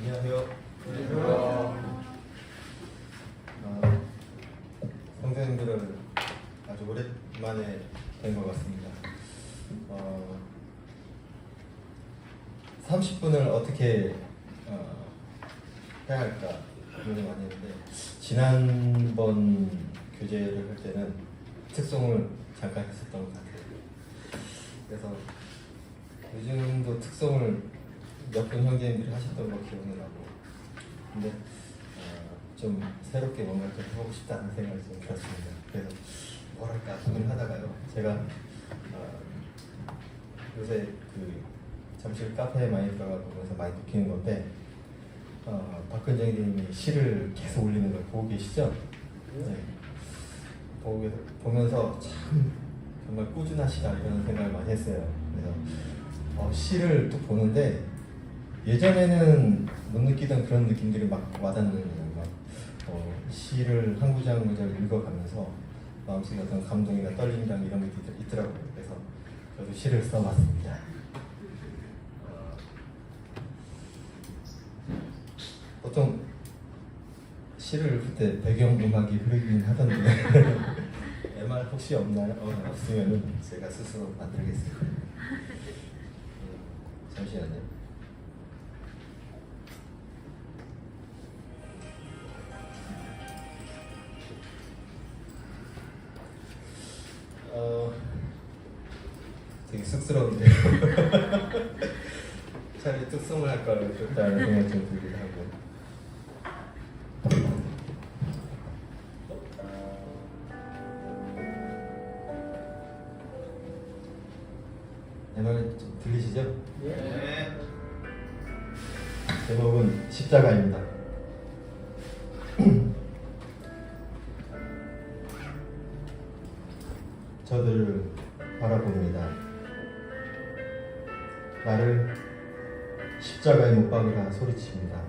안녕하세요. 선생님들을 아주 오랜만에 뵌 것 같습니다. 30분을 어떻게 해야 할까 고민을 많이 했는데, 지난번 교재를 할 때는 특송을 잠깐 했었던 것 같아요. 그래서 요즘도 특송을 몇 분 형제님들이 하셨던 거 기억이 나고, 근데 좀 새롭게 뭔가 좀 하고 싶다는 생각이 좀 들었습니다. 그래서 뭐랄까 고민하다가요, 제가 요새 그 잠실 카페에 많이 들어가 보면서 많이 느끼는 건데, 박근정 님이 시를 계속 올리는 걸 보고 계시죠? 네. 보면서 참 정말 꾸준하시다 이런 생각을 많이 했어요. 그래서 시를 또 보는데 예전에는 못 느끼던 그런 느낌들이 막 와닿는 거예요. 시를 한 구절 한 구절 읽어가면서 마음속에 어떤 감동이나 떨림이랑 이런 게 있더라고요. 그래서 저도 시를 써봤습니다. 보통 시를 읽을 때 배경음악이 흐르긴 하던데 MR 혹시 없나요? 없으면 제가 스스로 만들겠습니다. 잠시만요. 되게 쑥스러운데요. 차라리 특송을 할 걸 좋다는 생각이 좀 들기도 하고. 내 말 좀 들리시죠? 네. 제목은 십자가입니다. 저들을 바라봅니다. 나를 십자가에 못 박으라 소리칩니다.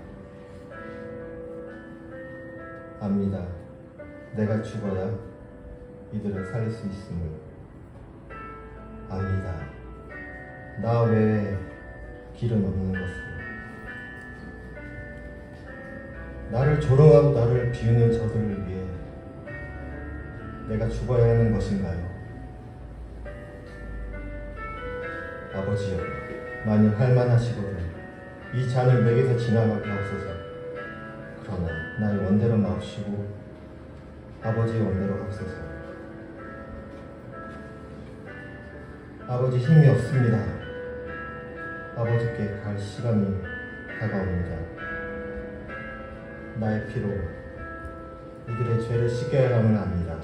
압니다. 내가 죽어야 이들을 살릴 수 있음을. 압니다. 나 외에 길은 없는 것을. 나를 조롱하고 나를 비우는 저들을 위해 내가 죽어야 하는 것인가요? 아버지여, 만일 할만하시거든 이 잔을 내게서 지나가게 하소서. 그러나 나의 원대로 마옵시고 아버지의 원대로 하소서. 아버지, 힘이 없습니다. 아버지께 갈 시간이 다가옵니다. 나의 피로 이들의 죄를 씻겨야 함을 압니다.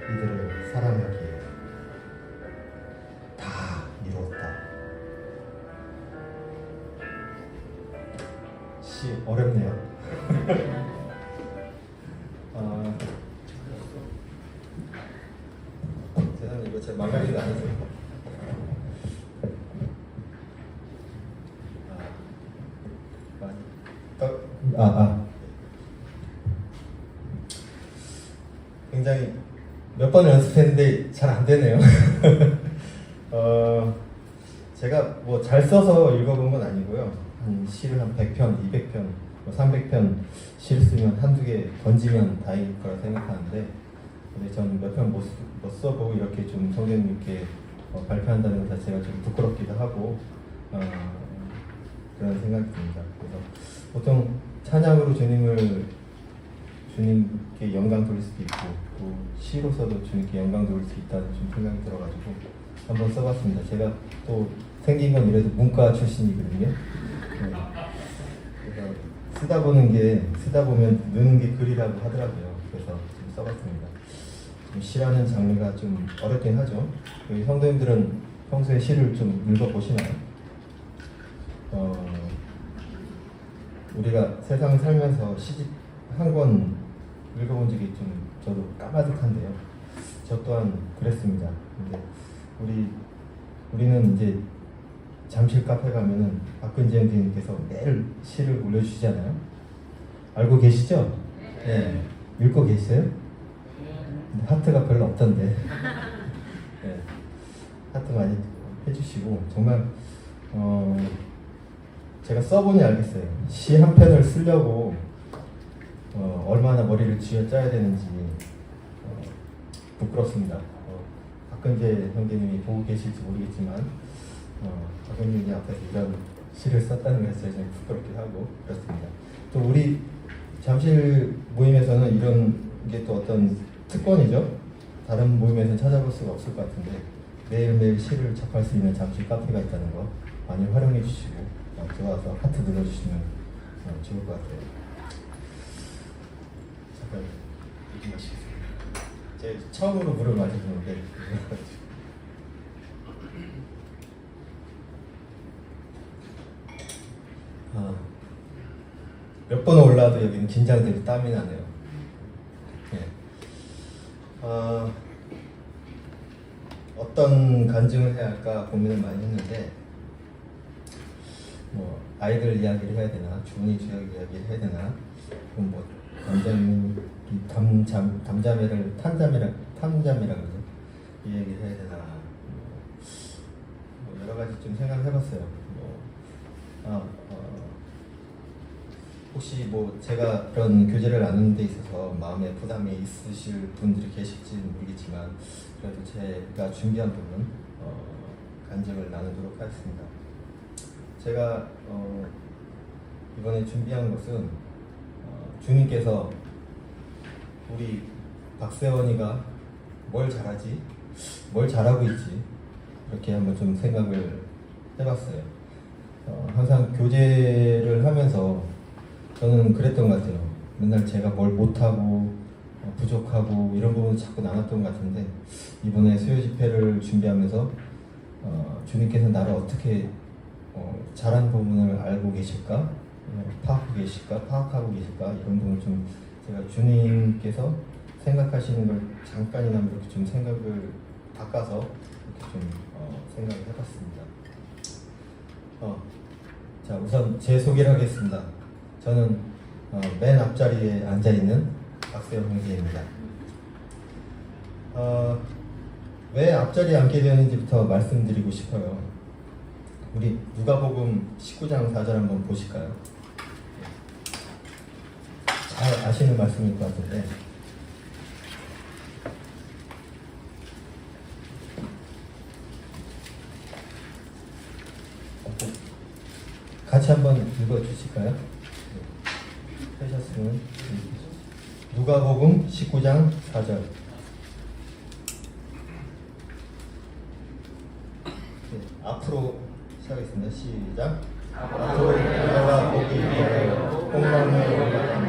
이들을 사랑하기에 다 이루었다. 시 어렵네요. 죄송합니다. 이거 제 망가지도 않으세요? 굉장히 몇 번을 연습했는데 잘 안 되네요. 제가 뭐 잘 써서 읽어본 건 아니고요. 시를 한 100편, 200편, 300편 시를 쓰면 한두 개 던지면 다행일 거라 생각하는데, 근데 저는 몇 편 못 써보고 이렇게 좀 성경님께 발표한다는 것 자체가 좀 부끄럽기도 하고 그런 생각이 듭니다. 그래서 보통 찬양으로 주님께 영광 돌릴 수도 있고, 또 시로서도 주님께 영광 돌릴 수 있다는 좀 생각이 들어가지고 한번 써봤습니다. 제가 또 생긴 건 이래도 문과 출신이거든요. 그래서 쓰다 보면 느는 게 글이라고 하더라고요. 그래서 좀 써봤습니다. 좀 시라는 장르가 좀 어렵긴 하죠. 여기 성도님들은 평소에 시를 좀 읽어보시나요? 우리가 세상 살면서 시집 한 권 읽어본 적이 좀 저도 까마득한데요. 저 또한 그랬습니다. 근데 우리는 이제 잠실 카페 가면은 박근재 형님께서 매일 시를 올려주시잖아요. 알고 계시죠? 네. 읽고 계세요? 근데 하트가 별로 없던데. 네. 하트 많이 해주시고 정말 제가 써보니 알겠어요. 시 한 편을 쓰려고 얼마나 머리를 쥐어짜야 되는지 부끄럽습니다. 박근재 형제님이 보고 계실지 모르겠지만 박 형님이 앞에서 이런 시를 썼다는 것에 좀 부끄럽기도 하고 그렇습니다. 또 우리 잠실 모임에서는 이런 게 또 어떤 특권이죠. 다른 모임에서는 찾아볼 수가 없을 것 같은데 매일매일 시를 접할 수 있는 잠실 카페가 있다는 거 많이 활용해 주시고 들어와서 하트 눌러주시면 좋을 것 같아요. 잠깐 얘기 마시겠습니다. 제가 처음으로 물을 마셔보는데 몇 번 올라도 여기는 긴장되고 땀이 나네요. 네. 어떤 간증을 해야 할까 고민을 많이 했는데 뭐 아이들 이야기를 해야 되나, 주은이 주역 이야기를 해야 되나, 그럼 뭐 담자매를 탄자매라 그러죠. 이 얘기를 해야 되나, 뭐 여러 가지 좀 생각을 해봤어요. 혹시 뭐 제가 그런 교제를 나누는 데 있어서 마음에 부담이 있으실 분들이 계실지는 모르겠지만 그래도 제가 준비한 부분 간증을 나누도록 하겠습니다. 제가 이번에 준비한 것은 주님께서 우리 박세원이가 뭘 잘하지? 뭘 잘하고 있지? 이렇게 한번 좀 생각을 해봤어요. 항상 교제를 하면서 저는 그랬던 것 같아요. 맨날 제가 뭘 못하고 부족하고 이런 부분을 자꾸 나눴던 것 같은데 이번에 수요 집회를 준비하면서 주님께서 나를 어떻게 잘한 부분을 알고 계실까? 파악하고 계실까? 이런 부분을 좀 제가 주님께서 생각하시는 걸 잠깐이나 이렇게 좀 생각을 바꿔서 이렇게 좀 생각을 해봤습니다. 자, 우선 제 소개를 하겠습니다. 저는 맨 앞자리에 앉아있는 박세원 형제입니다. 왜 앞자리에 앉게 되었는지부터 말씀드리고 싶어요. 우리 누가복음 19장 4절 한번 보실까요? 잘 아시는 말씀일 것 같은데 같이 한번 읽어주실까요? 하셨으면 누가복음 19장 4절. 앞으로 시작하겠습니다. 시작. 앞으로 내가 보기 위하여 콩나무에 올라가니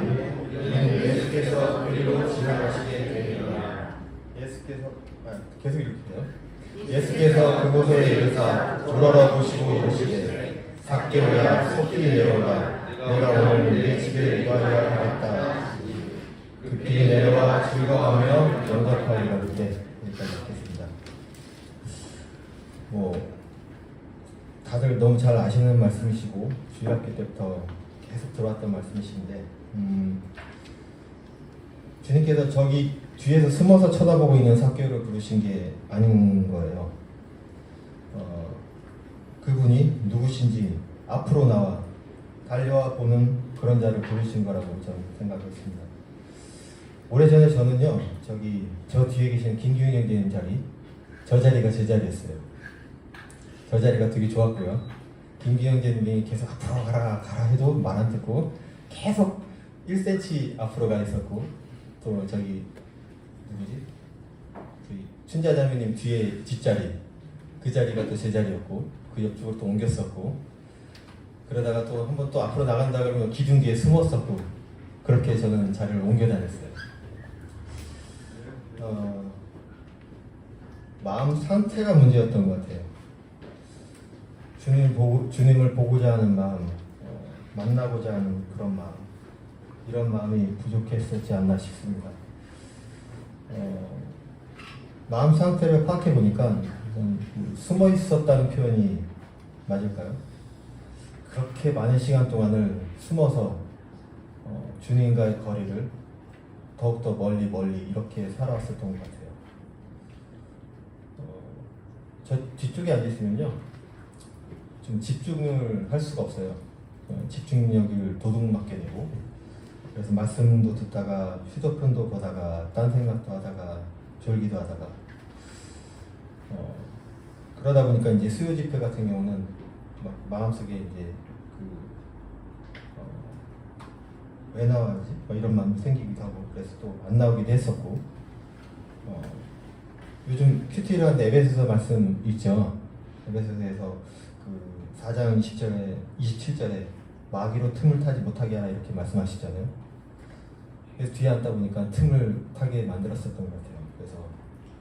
이는 예수께서 그리로 지나가시게 되리라. 예수께서 계속 읽을게요. 예수께서 그곳에 이르사 우러러 보시고 이르시되 zac개오야 속히 내려오라. 내가 오늘 네 집에 입하여 하겠다. 급히 내려와 즐거워하며 영접하리라. 그때 여기까지 읽겠습니다. 다들 너무 잘 아시는 말씀이시고 주일학교 때부터 계속 들어왔던 말씀이신데 주님께서 저기 뒤에서 숨어서 쳐다보고 있는 zac개오를 부르신 게 아닌 거예요. 그분이 누구신지 앞으로 나와 달려와 보는 그런 자를 부르신 거라고 저는 생각했습니다. 오래전에 저는요, 저 뒤에 계신 김기훈 형제님 저 자리가 제 자리였어요. 저 자리가 되게 좋았고요. 김기훈 형제님이 계속 앞으로 가라 해도 말 안 듣고 계속 1cm 앞으로 가 있었고, 또 누구지? 춘자자매님 뒤에 뒷자리, 그 자리가 또 제 자리였고, 그 옆쪽으로 또 옮겼었고, 그러다가 또 한번 또 앞으로 나간다 그러면 기둥 뒤에 숨었었고, 그렇게 저는 자리를 옮겨 다녔어요. 마음 상태가 문제였던 것 같아요. 주님을 보고자 하는 마음, 만나고자 하는 그런 마음, 이런 마음이 부족했었지 않나 싶습니다. 마음 상태를 파악해 보니까 숨어 있었다는 표현이 맞을까요? 그렇게 많은 시간 동안을 숨어서 주님과의 거리를 더욱더 멀리 이렇게 살아왔었던 것 같아요. 저 뒤쪽에 앉아있으면요 좀 집중을 할 수가 없어요. 집중력을 도둑맞게 되고, 그래서 말씀도 듣다가 휴대폰도 보다가 딴 생각도 하다가 졸기도 하다가 그러다 보니까 이제 수요 집회 같은 경우는 막 마음속에 이제 왜 나와야지? 이런 마음이 생기기도 하고, 그래서 또 안 나오기도 했었고, 요즘 큐티라는 에베소서 말씀 있죠. 에베소서에서 그 4장 20절에 27절에 마귀로 틈을 타지 못하게 하라 이렇게 말씀하시잖아요. 그래서 뒤에 앉다 보니까 틈을 타게 만들었었던 것 같아요. 그래서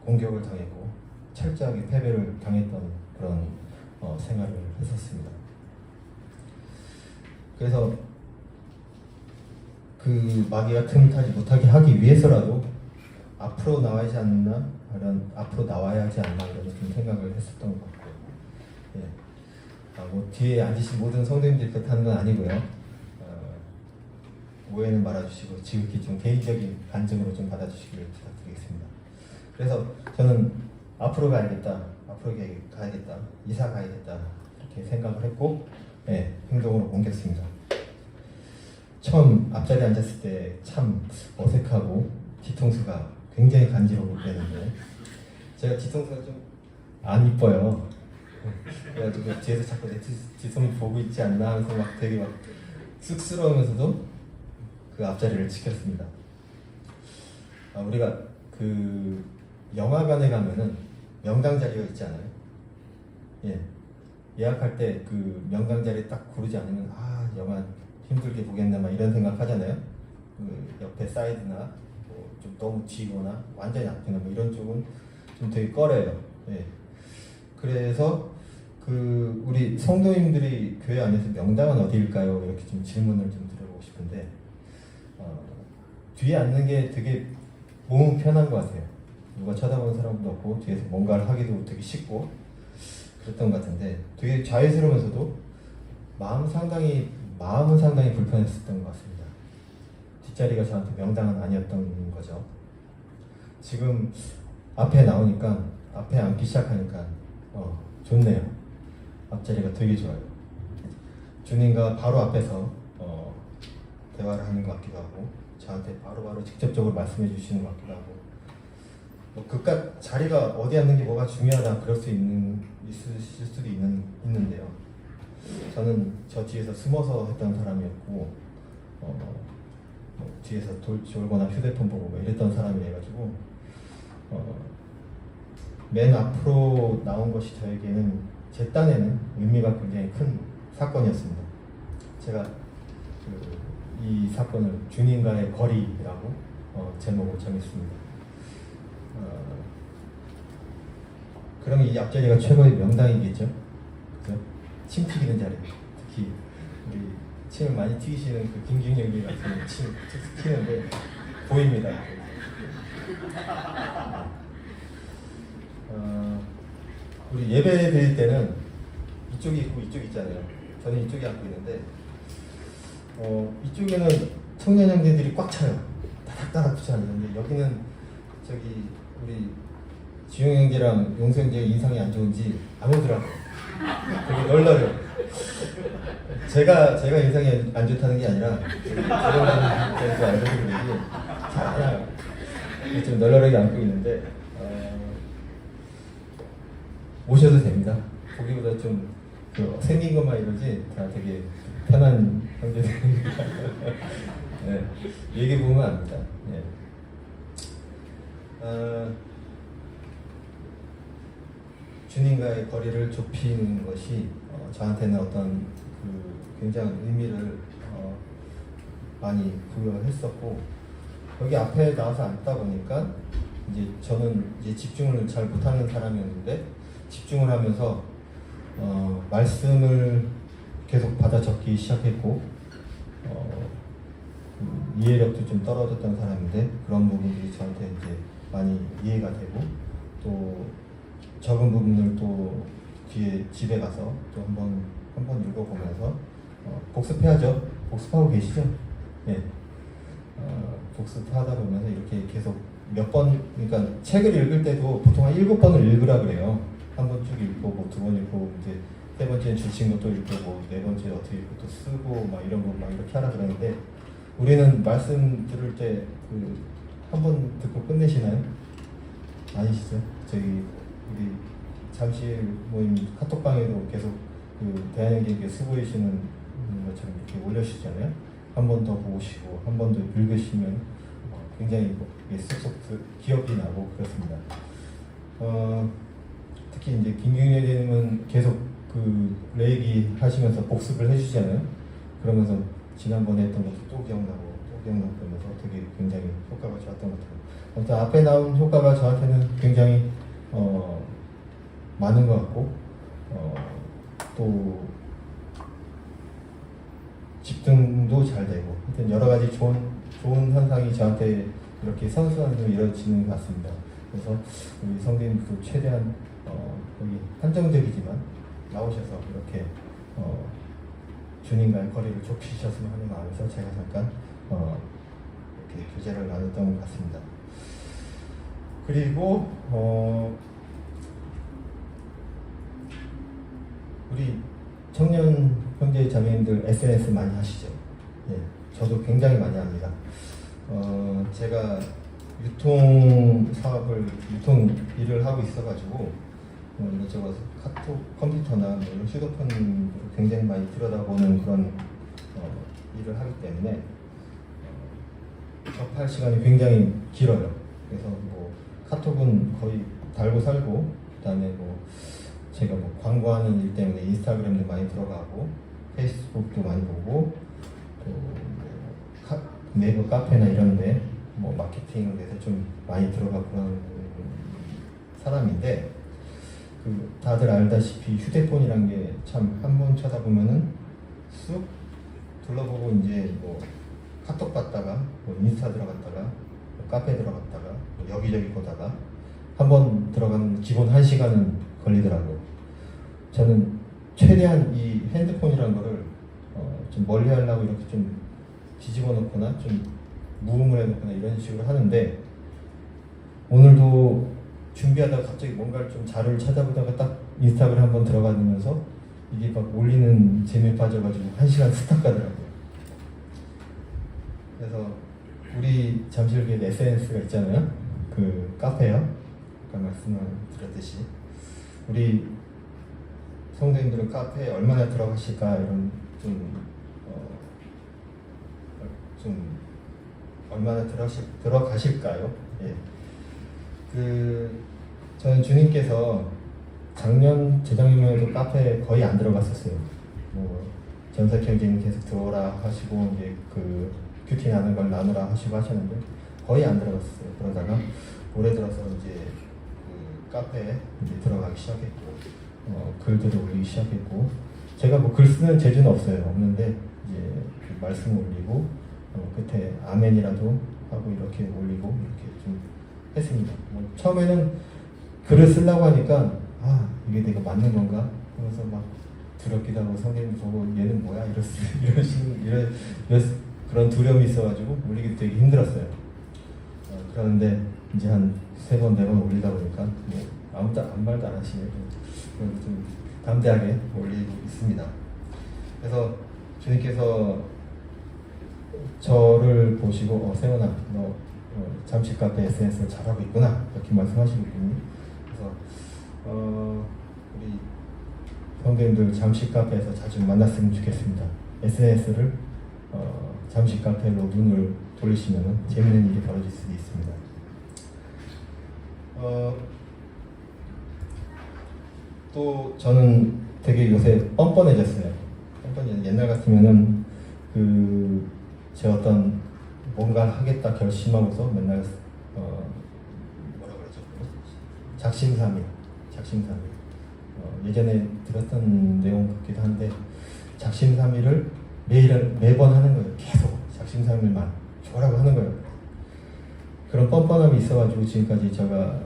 공격을 당했고 철저하게 패배를 당했던 그런 생활을 했었습니다. 그래서 그 마귀가 틈을 타지 못하게 하기 위해서라도 앞으로 나와야지 않나, 이런 앞으로 나와야 하지 않나 이런 좀 생각을 했었던 것 같고요. 예. 뭐 뒤에 앉으신 모든 성도님들이 그렇다는 건 아니고요. 오해는 말아주시고 지극히 좀 개인적인 간증으로 좀 받아주시기를 부탁드리겠습니다. 그래서 저는 앞으로 가야겠다, 이사 가야겠다 이렇게 생각을 했고, 예, 행동으로 옮겼습니다. 처음 앞자리에 앉았을 때 참 어색하고 뒤통수가 굉장히 간지러워 그랬는데, 제가 뒤통수가 좀 안 이뻐요. 그래가지고 뒤에서 자꾸 내 뒤통수 보고 있지 않나 하면서 막 되게 막 쑥스러우면서도 그 앞자리를 지켰습니다. 우리가 그 영화관에 가면은 명당 자리가 있지 않아요? 예. 예약할 때 그 명당 자리 딱 고르지 않으면 영화 힘들게 보겠네 막 이런 생각 하잖아요. 그 옆에 사이드나 좀 너무 뒤거나 완전히 앞이나 뭐 이런 쪽은 좀 되게 꺼려요. 예. 그래서 그 우리 성도님들이 교회 안에서 명당은 어디일까요? 이렇게 좀 질문을 좀 드려보고 싶은데, 뒤에 앉는 게 되게 몸은 편한 것 같아요. 누가 쳐다보는 사람도 없고 뒤에서 뭔가를 하기도 되게 쉽고 그랬던 것 같은데, 되게 자유스러우면서도 마음은 상당히 불편했었던 것 같습니다. 뒷자리가 저한테 명당은 아니었던 거죠. 지금 앞에 나오니까, 앞에 앉기 시작하니까 좋네요. 앞자리가 되게 좋아요. 주님과 바로 앞에서 대화를 하는 것 같기도 하고, 저한테 바로바로 직접적으로 말씀해 주시는 것 같기도 하고, 그깟 자리가 어디 앉는 게 뭐가 중요하다 그럴 수 있을 수도 있는데요. 저는 저 뒤에서 숨어서 했던 사람이었고, 뒤에서 졸거나 휴대폰 보고 뭐 이랬던 사람이라가지고, 맨 앞으로 나온 것이 저에게는, 제 딴에는 의미가 굉장히 큰 사건이었습니다. 제가 이 사건을 주님과의 거리라고 제목을 정했습니다. 그러면 이 앞자리가 최고의 명당이겠죠? 그죠? 침 튀기는 자리, 특히 우리 침을 많이 튀기시는 그 김준영님 같은 침 툭툭 튀는데 보입니다. 우리 예배 드릴 때는 이쪽이 있고 이쪽이 있잖아요. 저는 이쪽에 앉고 있는데, 이쪽에는 청년 형제들이 꽉 차요. 따닥따닥 붙지 않는데, 여기는 저기 우리 지용 형제랑 용수 형제가 인상이 안 좋은지 안 오더라고요. 되게 널널해요. 제가 인상이 안 좋다는 게 아니라 저희한테서 알고 그러지 잘 안 와요. 좀 널널하게 앉고 있는데, 오셔도 됩니다. 보기보다 좀 생긴 것만 이러지 다 되게 편한 형제들입니다. 네, 얘기 보면 압니다. 네. 주님과의 거리를 좁히는 것이 저한테는 어떤 굉장한 의미를 많이 부여했었고, 여기 앞에 나와서 앉다 보니까 이제 저는 이제 집중을 잘 못하는 사람이었는데, 집중을 하면서 말씀을 계속 받아 적기 시작했고, 이해력도 좀 떨어졌던 사람인데, 그런 부분들이 저한테 이제 많이 이해가 되고, 또 적은 부분을 또 뒤에 집에 가서 또 한번 읽어보면서 복습해야죠. 복습하고 계시죠? 네. 복습하다 보면서 이렇게 계속 몇 번, 그러니까 책을 읽을 때도 보통 한 7번을 읽으라 그래요. 한 번 쭉 읽고, 뭐 2번 읽고, 이제 세 번째는 주친 것도 읽고, 뭐 네 번째 어떻게 읽고 또 쓰고, 쓰고 막 이런 거 막 이렇게 하라 그러는데 우리는 말씀 들을 때 그 한 번 듣고 끝내시나요? 아니시죠? 저희 우리 잠시 모임 카톡방에도 계속 그 대한민국에 수고해주시는 것처럼 이렇게 올려주시잖아요. 한 번 더 보시고 한 번 더 읽으시면 굉장히 쏙쏙 기억이 나고 그렇습니다. 특히 이제 김경래님은 계속 그 레이기 하시면서 복습을 해주시잖아요. 그러면서 지난번에 했던 것도 또 기억나고 또 기억나고 그러면서 되게 굉장히 효과가 좋았던 것 같아요. 아무튼 앞에 나온 효과가 저한테는 굉장히 많은 것 같고 또 집중도 잘 되고 하여튼 여러 가지 좋은 현상이 저한테 이렇게 선수한으로 이루어지는 것 같습니다. 그래서 우리 성대님도 최대한 여기 한정적이지만 나오셔서 이렇게 주님과의 거리를 좁히셨으면 하는 마음에서 제가 잠깐 이렇게 교제를 나눴던 것 같습니다. 그리고 우리 청년 형제 자매님들 SNS 많이 하시죠? 예, 저도 굉장히 많이 합니다. 제가 유통 일을 하고 있어가지고 이것저것 카톡, 컴퓨터나 뭐 이런 휴대폰을 굉장히 많이 들여다보는 그런 일을 하기 때문에 접할 시간이 굉장히 길어요. 그래서 뭐 카톡은 거의 달고 살고, 그다음에 뭐 제가 뭐 광고하는 일 때문에 인스타그램도 많이 들어가고 페이스북도 많이 보고 또 네이버 카페나 이런데 뭐 마케팅을 해서 좀 많이 들어가고 그런 사람인데 다들 알다시피 휴대폰이란 게 참 한 번 쳐다보면은 쑥 둘러보고 이제 뭐 카톡 봤다가 뭐 인스타 들어갔다가 뭐 카페 들어갔다가 뭐 여기저기 보다가 한 번 들어가면 기본 1시간은 걸리더라고요. 저는 최대한 이 핸드폰이라는 거를 좀 멀리 하려고 이렇게 좀 뒤집어 놓거나 좀 무음을 해놓거나 이런 식으로 하는데 오늘도 준비하다가 갑자기 뭔가를 좀 자료를 찾아보다가 딱 인스타그램 한번 들어가면서 이게 막 올리는 재미에 빠져가지고 1시간 스탑 가더라고요. 그래서 우리 잠실교회 SNS가 있잖아요. 그 카페요. 아까 말씀을 드렸듯이 우리 성도님들은 카페에 얼마나 들어가실까 이런 좀 얼마나 들어가실까요? 예. 저는 주님께서 작년, 재작년에도 카페에 거의 안 들어갔었어요. 뭐 전사키 형제님 계속 들어오라 하시고 이제 그 큐티 나는 걸 나누라 하시고 하셨는데 거의 안 들어갔었어요. 그러다가 올해 들어서 이제 그 카페에 이제 들어가기 시작했고 글들을 올리기 시작했고 제가 뭐 글 쓰는 재주는 없는데 이제 그 말씀 올리고 끝에 아멘이라도 하고 이렇게 올리고 이렇게 좀 했습니다. 뭐 처음에는 글을 쓰려고 하니까 이게 내가 맞는 건가? 하면서 막 두렵기도 하고 선생님 보고 얘는 뭐야? 이런 그런 두려움이 있어가지고 올리기도 되게 힘들었어요. 그런데 이제 한 3번, 4번 올리다 보니까 뭐 아무도 아무 말도 안 하시네요. 좀 담대하게 올리고 있습니다. 그래서 주님께서 저를 보시고 세원아 너 잠시 카페 SNS를 잘하고 있구나 이렇게 말씀하시거든요. 그래서 우리 성도님들 잠시 카페에서 자주 만났으면 좋겠습니다. SNS를 잠시 카페로 눈을 돌리시면 재미있는 일이 벌어질 수도 있습니다. 또 저는 되게 요새 뻔뻔해졌어요. 옛날 같으면은 제 어떤 뭔가 하겠다 결심하고서 맨날 뭐라 그러죠? 작심삼일. 예전에 들었던 내용 같기도 한데 작심삼일을 매번 하는 거예요. 계속 작심삼일만 좋아라고 하는 거예요. 그런 뻔뻔함이 있어가지고 지금까지 제가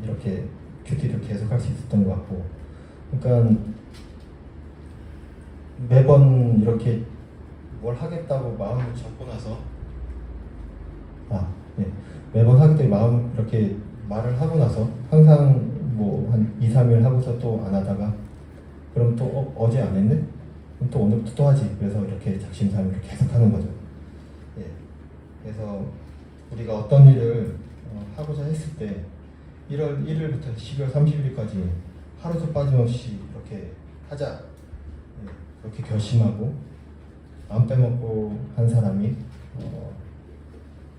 이렇게 큐티를 계속 할 수 있었던 것 같고, 그러니까 매번 이렇게 뭘 하겠다고 마음을 접고 나서 매번 하겠다고 마음 이렇게 말을 하고 나서 항상 뭐 한 2, 3일 하고서 또 안 하다가 그럼 또 어제 안 했네? 그럼 또 오늘부터 또 하지. 그래서 이렇게 작심삼일을 계속 하는 거죠. 예. 그래서 우리가 어떤 일을 하고자 했을 때 1월 1일부터 12월 30일까지 하루도 빠짐없이 이렇게 하자. 예. 그렇게 결심하고 안 빼먹고 한 사람이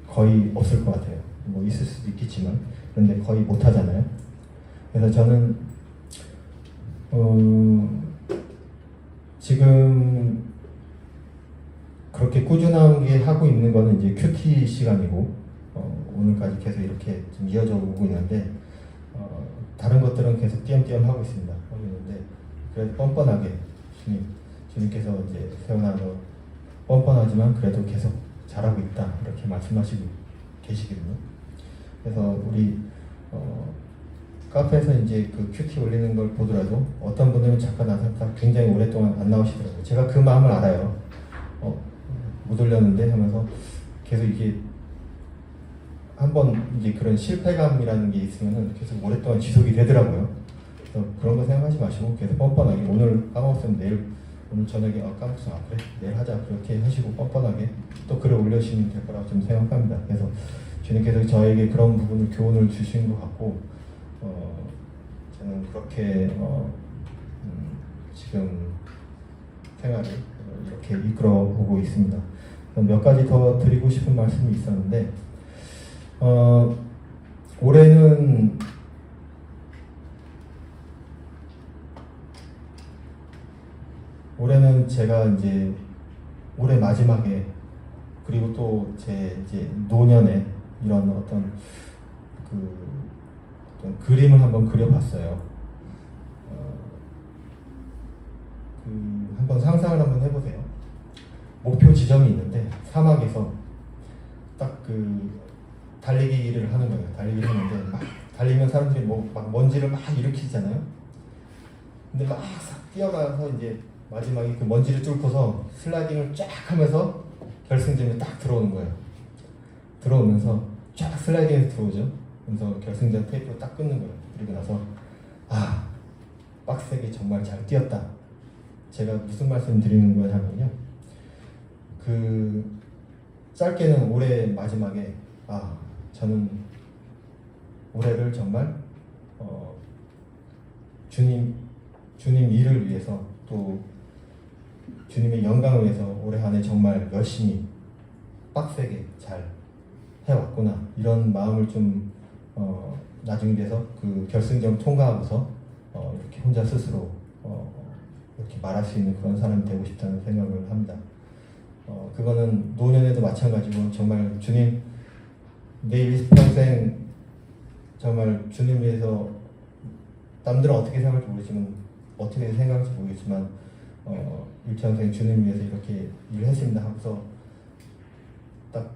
거의 없을 것 같아요. 뭐 있을 수도 있겠지만, 그런데 거의 못 하잖아요. 그래서 저는 지금 그렇게 꾸준하게 하고 있는 거는 이제 큐티 시간이고, 오늘까지 계속 이렇게 좀 이어져 오고 있는데, 다른 것들은 계속 띄엄띄엄 하고 있습니다. 하고 있는데, 그래도 뻔뻔하게 주님께서 이제 세훈아 너 뻔뻔하지만 그래도 계속 잘하고 있다 이렇게 말씀하시고 계시거든요. 그래서 우리 카페에서 이제 그 큐티 올리는 걸 보더라도 어떤 분들은 잠깐 나섰다 굉장히 오랫동안 안 나오시더라고요. 제가 그 마음을 알아요. 못 올렸는데 하면서 계속 이게 한번 이제 그런 실패감이라는 게 있으면은 계속 오랫동안 지속이 되더라고요. 그래서 그런 거 생각하지 마시고 계속 뻔뻔하게 오늘 까먹었으면 내일 오늘 저녁에 까먹었어 그래 내일 하자 그렇게 하시고 뻔뻔하게 또 글을 올려주시면 될 거라고 좀 생각합니다. 그래서 주님께서 저에게 그런 부분을 교훈을 주신 것 같고 저는 그렇게 지금 생활을 이렇게 이끌어 보고 있습니다. 몇 가지 더 드리고 싶은 말씀이 있었는데 올해는 제가 이제 올해 마지막에 그리고 또 제 이제 노년에 이런 어떤 그림을 한번 그려봤어요. 한번 상상을 한번 해보세요. 목표 지점이 있는데 사막에서 딱 달리기를 하는 거예요. 달리기를 하는데 막 달리면 사람들이 막 먼지를 막 일으키잖아요. 근데 막 뛰어가서 이제 마지막에 그 먼지를 뚫고서 슬라이딩을 쫙 하면서 결승점에 딱 들어오는 거예요. 들어오면서 쫙 슬라이딩해서 들어오죠. 그래서 결승전 테이프로 딱 끊는 거예요. 그리고 나서 빡세게 정말 잘 뛰었다. 제가 무슨 말씀 드리는 거냐면요. 짧게는 올해 마지막에 저는 올해를 정말 주님 일을 위해서 또 주님의 영광을 위해서 올해 한 해 정말 열심히 빡세게 잘 해왔구나 이런 마음을 좀 나중에 돼서 그 결승점 통과하고서 이렇게 혼자 스스로 이렇게 말할 수 있는 그런 사람이 되고 싶다는 생각을 합니다. 그거는 노년에도 마찬가지고 정말 주님 내 일평생 정말 주님 위해서 남들은 어떻게 생각할지 모르지만 어떻게 생각할지 모르겠지만 일평생 주님 위해서 이렇게 일을 했습니다 하고서 딱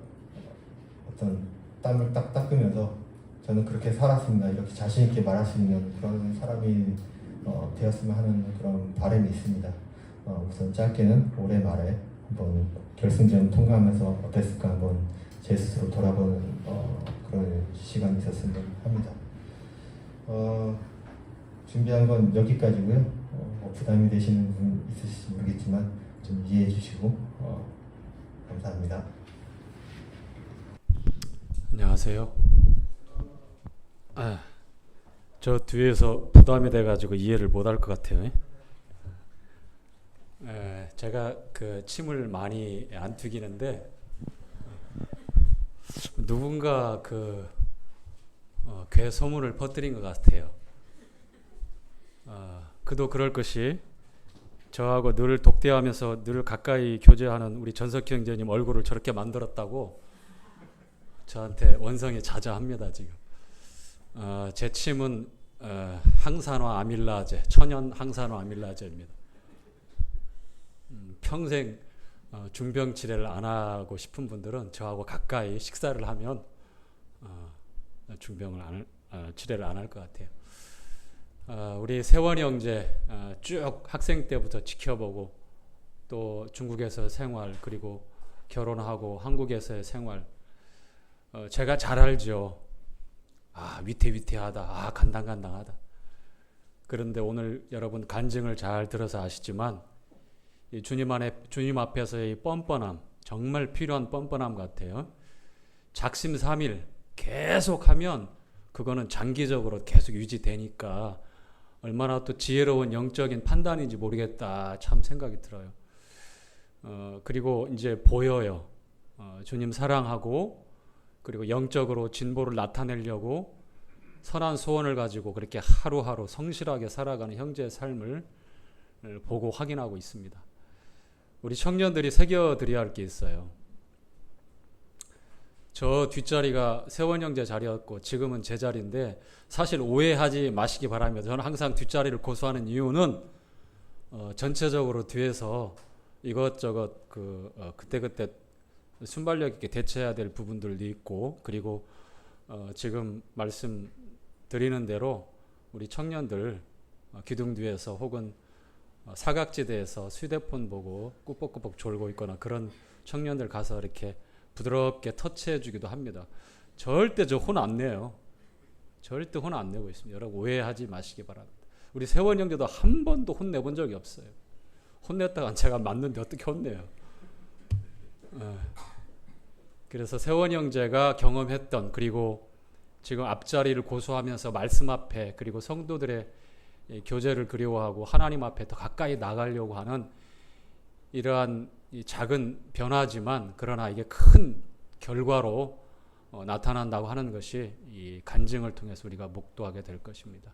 어떤 땀을 딱 닦으면서 저는 그렇게 살았습니다 이렇게 자신 있게 말할 수 있는 그런 사람이 되었으면 하는 그런 바람이 있습니다. 우선 짧게는 올해 말에 한번 결승전 통과하면서 어땠을까 한번 제 스스로 돌아보는 그런 시간이 있었으면 합니다. 준비한 건 여기까지고요. 부담이 되시는 분 있으실지 모르겠지만 좀 이해해 주시고 감사합니다. 안녕하세요. 저 뒤에서 부담이 돼가지고 이해를 못할 것 같아요. 제가 침을 많이 안 튀기는데 누군가 괴 소문을 퍼뜨린 것 같아요. 그도 그럴 것이 저하고 늘 독대하면서 늘 가까이 교제하는 우리 전석희 형제님 얼굴을 저렇게 만들었다고 저한테 원성이 자자합니다. 지금 제 침은 항산화 아밀라제, 천연 항산화 아밀라제입니다. 평생 중병 치레를 안 하고 싶은 분들은 저하고 가까이 식사를 하면 중병을 치레를 안 할 것 같아요. 우리 세원이 형제 쭉 학생 때부터 지켜보고 또 중국에서 생활 그리고 결혼하고 한국에서의 생활 제가 잘 알죠. 위태위태하다. 간당간당하다. 그런데 오늘 여러분 간증을 잘 들어서 아시지만 이 주님 앞에서의 뻔뻔함, 정말 필요한 뻔뻔함 같아요. 작심삼일 계속하면 그거는 장기적으로 계속 유지되니까 얼마나 또 지혜로운 영적인 판단인지 모르겠다 참 생각이 들어요. 그리고 이제 보여요. 주님 사랑하고 그리고 영적으로 진보를 나타내려고 선한 소원을 가지고 그렇게 하루하루 성실하게 살아가는 형제의 삶을 보고 확인하고 있습니다. 우리 청년들이 새겨드려야 할 게 있어요. 저 뒷자리가 세원 형제 자리였고 지금은 제 자리인데 사실 오해하지 마시기 바랍니다. 저는 항상 뒷자리를 고수하는 이유는 전체적으로 뒤에서 이것저것 그때그때 순발력 있게 대처해야 될 부분들도 있고 그리고 지금 말씀드리는 대로 우리 청년들 기둥 뒤에서 혹은 사각지대에서 휴대폰 보고 꾸벅꾸벅 졸고 있거나 그런 청년들 가서 이렇게 부드럽게 터치해 주기도 합니다. 절대 저 혼 안 내요. 절대 혼 안 내고 있습니다. 여러분 오해하지 마시기 바랍니다. 우리 세원 형제도 한 번도 혼내본 적이 없어요. 혼냈다가 제가 맞는데 어떻게 혼내요. 그래서 세원 형제가 경험했던 그리고 지금 앞자리를 고수하면서 말씀 앞에 그리고 성도들의 교제를 그리워하고 하나님 앞에 더 가까이 나가려고 하는 이러한 이 작은 변화지만 그러나 이게 큰 결과로 나타난다고 하는 것이 이 간증을 통해서 우리가 목도하게 될 것입니다.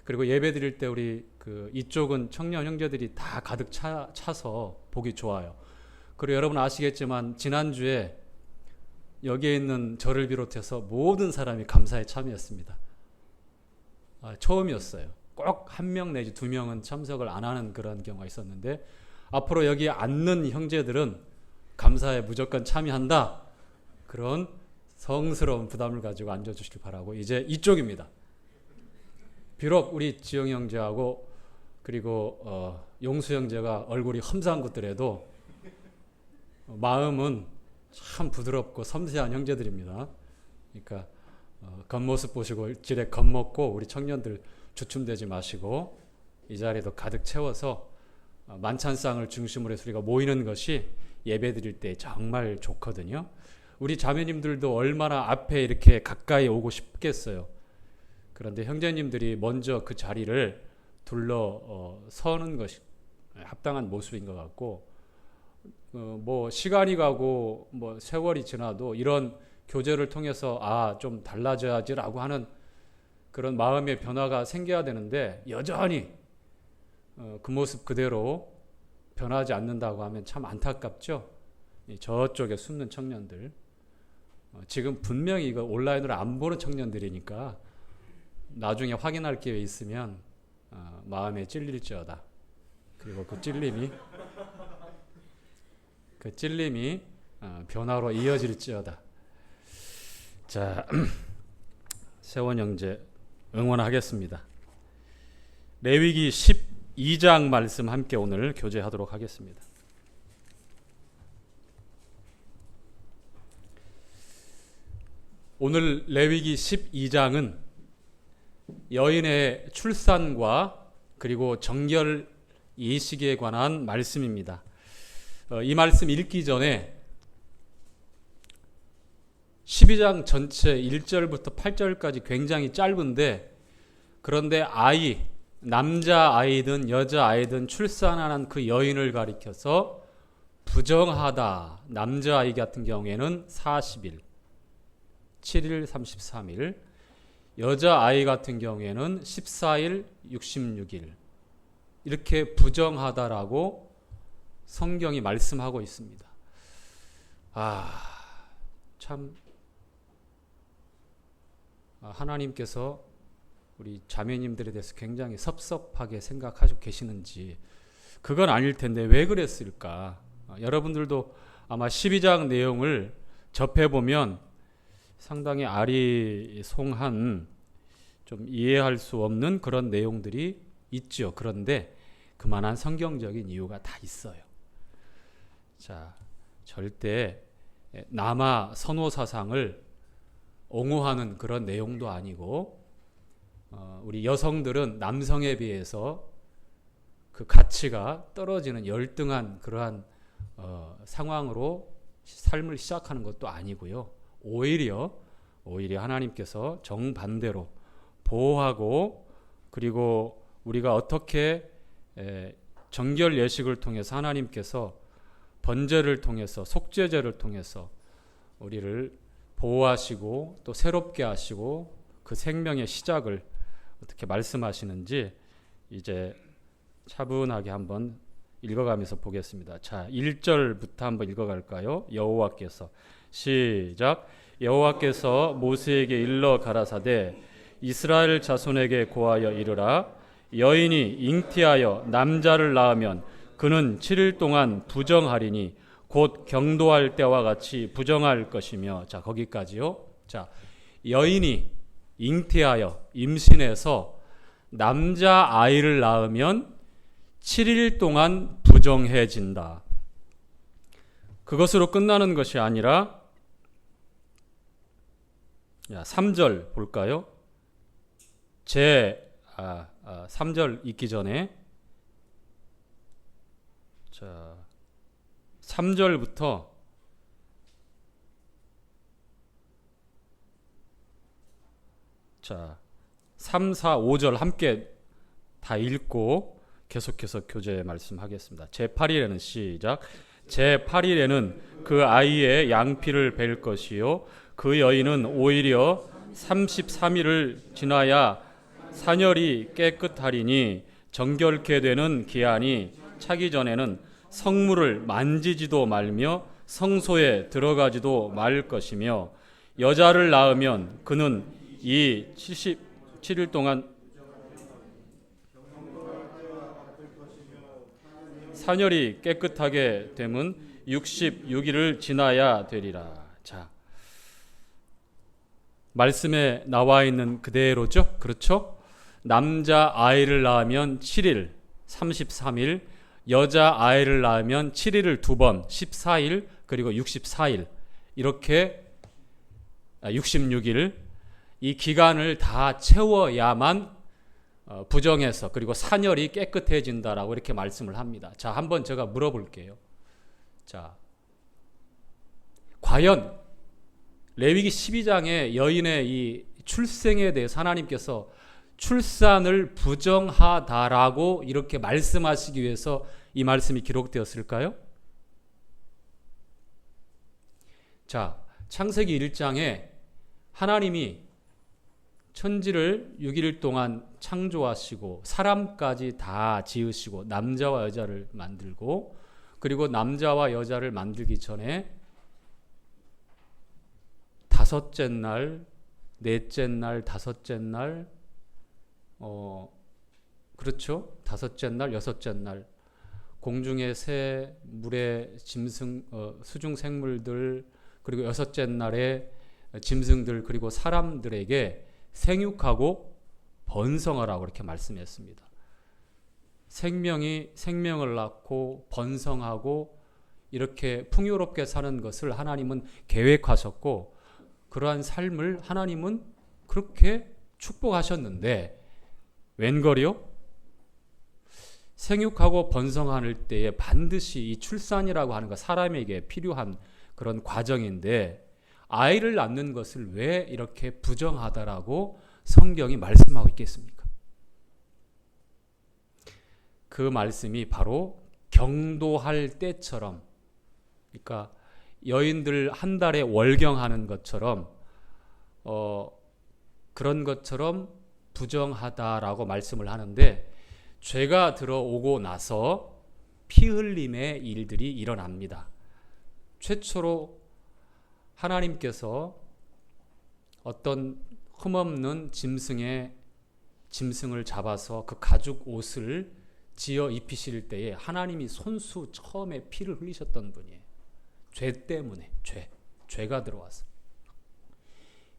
그리고 예배 드릴 때 우리 이쪽은 청년 형제들이 다 가득 차서 보기 좋아요. 그리고 여러분 아시겠지만 지난주에 여기에 있는 저를 비롯해서 모든 사람이 감사에 참여했습니다. 처음이었어요. 꼭 한 명 내지 두 명은 참석을 안 하는 그런 경우가 있었는데 앞으로 여기 앉는 형제들은 감사에 무조건 참여한다. 그런 성스러운 부담을 가지고 앉아주시길 바라고 이제 이쪽입니다. 비록 우리 지영 형제하고 그리고 용수 형제가 얼굴이 험상한 것들에도 마음은 참 부드럽고 섬세한 형제들입니다. 그러니까 겉모습 보시고 지레 겁먹고 우리 청년들 주춤되지 마시고 이 자리도 가득 채워서 만찬상을 중심으로 해서 우리가 모이는 것이 예배 드릴 때 정말 좋거든요. 우리 자매님들도 얼마나 앞에 이렇게 가까이 오고 싶겠어요. 그런데 형제님들이 먼저 그 자리를 둘러서는 것이 합당한 모습인 것 같고 뭐 시간이 가고 뭐 세월이 지나도 이런 교제를 통해서 좀 달라져야지라고 하는 그런 마음의 변화가 생겨야 되는데 여전히 그 모습 그대로 변하지 않는다고 하면 참 안타깝죠. 저쪽에 숨는 청년들 지금 분명히 이거 온라인으로 안 보는 청년들이니까 나중에 확인할 기회 있으면 마음에 찔릴지어다. 그리고 그 찔림이 변화로 이어질지어다. 자, 세원 형제 응원하겠습니다. 레위기 12장 말씀 함께 오늘 교제하도록 하겠습니다. 오늘 레위기 12장은 여인의 출산과 그리고 정결 예식에 관한 말씀입니다. 이 말씀 읽기 전에 12장 전체 1절부터 8절까지 굉장히 짧은데 그런데 남자 아이든 여자 아이든 출산하는 그 여인을 가리켜서 부정하다. 남자 아이 같은 경우에는 40일, 7일, 33일, 여자 아이 같은 경우에는 14일, 66일 이렇게 부정하다라고 성경이 말씀하고 있습니다. 참 하나님께서 우리 자매님들에 대해서 굉장히 섭섭하게 생각하고 계시는지 그건 아닐 텐데 왜 그랬을까? 여러분들도 아마 12장 내용을 접해보면 상당히 아리송한 좀 이해할 수 없는 그런 내용들이 있죠. 그런데 그만한 성경적인 이유가 다 있어요. 자, 절대 남아 선호 사상을 옹호하는 그런 내용도 아니고 우리 여성들은 남성에 비해서 그 가치가 떨어지는 열등한 그러한 상황으로 삶을 시작하는 것도 아니고요. 오히려 하나님께서 정반대로 보호하고, 그리고 우리가 어떻게 정결 예식을 통해서 하나님께서 번제를 통해서, 속죄제를 통해서 우리를 보호하시고 또 새롭게 하시고 그 생명의 시작을 어떻게 말씀하시는지 이제 차분하게 한번 읽어가면서 보겠습니다. 자, 1절부터 한번 읽어갈까요? 여호와께서, 시작. 여호와께서 모세에게 일러 가라사대 이스라엘 자손에게 고하여 이르라. 여인이 잉태하여 남자를 낳으면 그는 7일 동안 부정하리니 곧 경도할 때와 같이 부정할 것이며. 자, 거기까지요. 자, 여인이 잉태하여 임신해서 남자 아이를 낳으면 7일 동안 부정해진다. 그것으로 끝나는 것이 아니라 3절 볼까요? 3절 읽기 전에 3절부터 3, 4, 5절 함께 다 읽고 계속해서 교제 말씀하겠습니다. 제8일에는 시작. 제8일에는 그 아이의 양피를 벨 것이요 그 여인은 오히려 33일을 지나야 사녀리 깨끗하리니 정결케 되는 기한이 차기 전에는 성물을 만지지도 말며 성소에 들어가지도 말 것이며 여자를 낳으면 그는 이 77일 동안 사녀리 깨끗하게 되면 66일을 지나야 되리라. 자, 말씀에 나와 있는 그대로죠? 그렇죠? 남자 아이를 낳으면 7일, 33일, 여자 아이를 낳으면 7일을 2번, 14일, 그리고 64일, 이렇게 66일, 이 기간을 다 채워야만 부정해서 그리고 사녀리 깨끗해진다라고 이렇게 말씀을 합니다. 자, 한번 제가 물어볼게요. 자, 과연 레위기 12장의 여인의 이 출생에 대해서 하나님께서 출산을 부정하다라고 이렇게 말씀하시기 위해서 이 말씀이 기록되었을까요? 자, 창세기 1장에 하나님이 천지를 6일 동안 창조하시고 사람까지 다 지으시고 남자와 여자를 만들고, 그리고 남자와 여자를 만들기 전에 다섯째 날, 넷째 날, 다섯째 날, 그렇죠? 다섯째 날, 여섯째 날 공중의 새, 물의 짐승, 수중 생물들, 그리고 여섯째 날에 짐승들, 그리고 사람들에게 생육하고 번성하라고 이렇게 말씀했습니다. 생명이 생명을 낳고 번성하고 이렇게 풍요롭게 사는 것을 하나님은 계획하셨고, 그러한 삶을 하나님은 그렇게 축복하셨는데 웬걸이요? 생육하고 번성할 때에 반드시 이 출산이라고 하는 것, 사람에게 필요한 그런 과정인데 아이를 낳는 것을 왜 이렇게 부정하다라고 성경이 말씀하고 있겠습니까? 그 말씀이 바로 경도할 때처럼, 그러니까 여인들 한 달에 월경하는 것처럼 그런 것처럼 부정하다라고 말씀을 하는데, 죄가 들어오고 나서 피 흘림의 일들이 일어납니다. 최초로 하나님께서 어떤 흠없는 짐승을 잡아서 그 가죽 옷을 지어 입히실 때에 하나님이 손수 처음에 피를 흘리셨던 분이에요. 죄 때문에, 죄가 들어와서.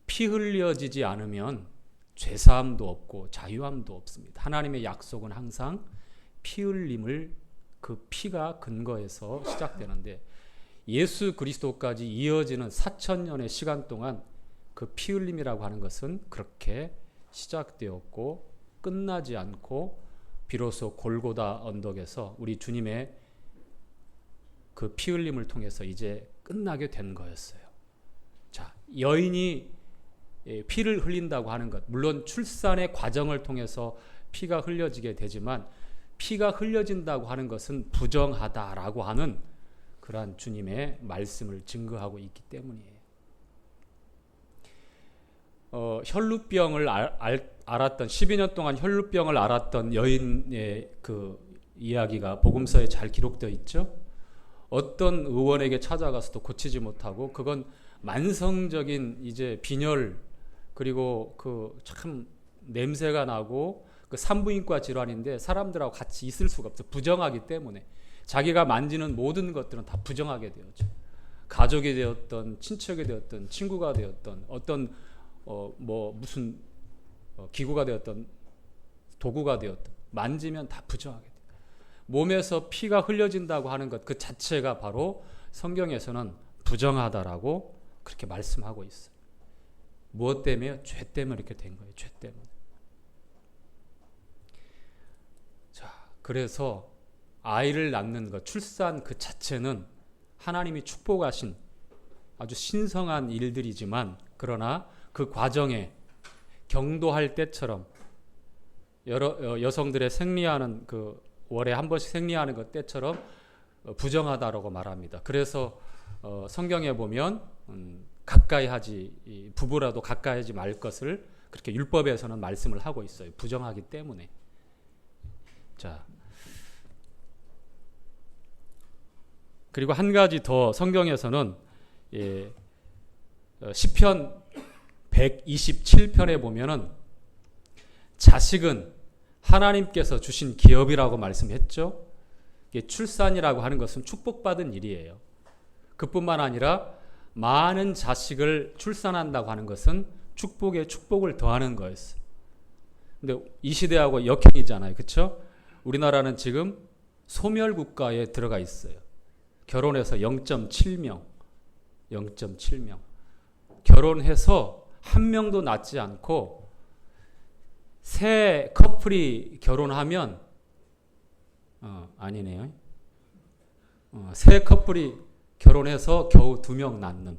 피 흘려지지 않으면 죄사함도 없고 자유함도 없습니다. 하나님의 약속은 항상 피 흘림을, 그 피가 근거해서 시작되는데, 예수 그리스도까지 이어지는 4,000년의 시간 동안 그 피 흘림이라고 하는 것은 그렇게 시작되었고 끝나지 않고 비로소 골고다 언덕에서 우리 주님의 그 피 흘림을 통해서 이제 끝나게 된 거였어요. 자, 여인이 피를 흘린다고 하는 것, 물론 출산의 과정을 통해서 피가 흘려지게 되지만 피가 흘려진다고 하는 것은 부정하다라고 하는 그러한 주님의 말씀을 증거하고 있기 때문이에요. 혈루병을 알았던 12년 동안 혈루병을 앓았던 여인의 그 이야기가 복음서에 잘 기록되어 있죠. 어떤 의원에게 찾아가서도 고치지 못하고 그건 만성적인 이제 빈혈 그리고 그 참 냄새가 나고 그 산부인과 질환인데 사람들하고 같이 있을 수가 없어. 부정하기 때문에 자기가 만지는 모든 것들은 다 부정하게 되었죠. 가족이 되었던 친척이 되었던 친구가 되었던 어떤 무슨 기구가 되었던 도구가 되었던 만지면 다 부정하게 돼요. 몸에서 피가 흘려진다고 하는 것 그 자체가 바로 성경에서는 부정하다라고 그렇게 말씀하고 있어요. 무엇 때문에요? 죄 때문에 이렇게 된 거예요. 죄 때문에. 자, 그래서 아이를 낳는 것, 출산 그 자체는 하나님이 축복하신 아주 신성한 일들이지만 그러나 그 과정에 경도할 때처럼 여성들의 생리하는 그 월에 한 번씩 생리하는 것 때처럼 부정하다라고 말합니다. 그래서 성경에 보면 가까이 하지 부부라도 가까이 하지 말 것을 그렇게 율법에서는 말씀을 하고 있어요. 부정하기 때문에. 자, 그리고 한 가지 더 성경에서는 시편 127편에 보면은 자식은 하나님께서 주신 기업이라고 말씀했죠. 출산이라고 하는 것은 축복받은 일이에요. 그뿐만 아니라 많은 자식을 출산한다고 하는 것은 축복에 축복을 더하는 거였어요. 근데 이 시대하고 역행이잖아요. 그렇죠? 우리나라는 지금 소멸 국가에 들어가 있어요. 결혼해서 0.7명. 결혼해서 한 명도 낳지 않고 새 커플이 결혼하면 아니네요. 새 커플이 결혼해서 겨우 2명 낳는,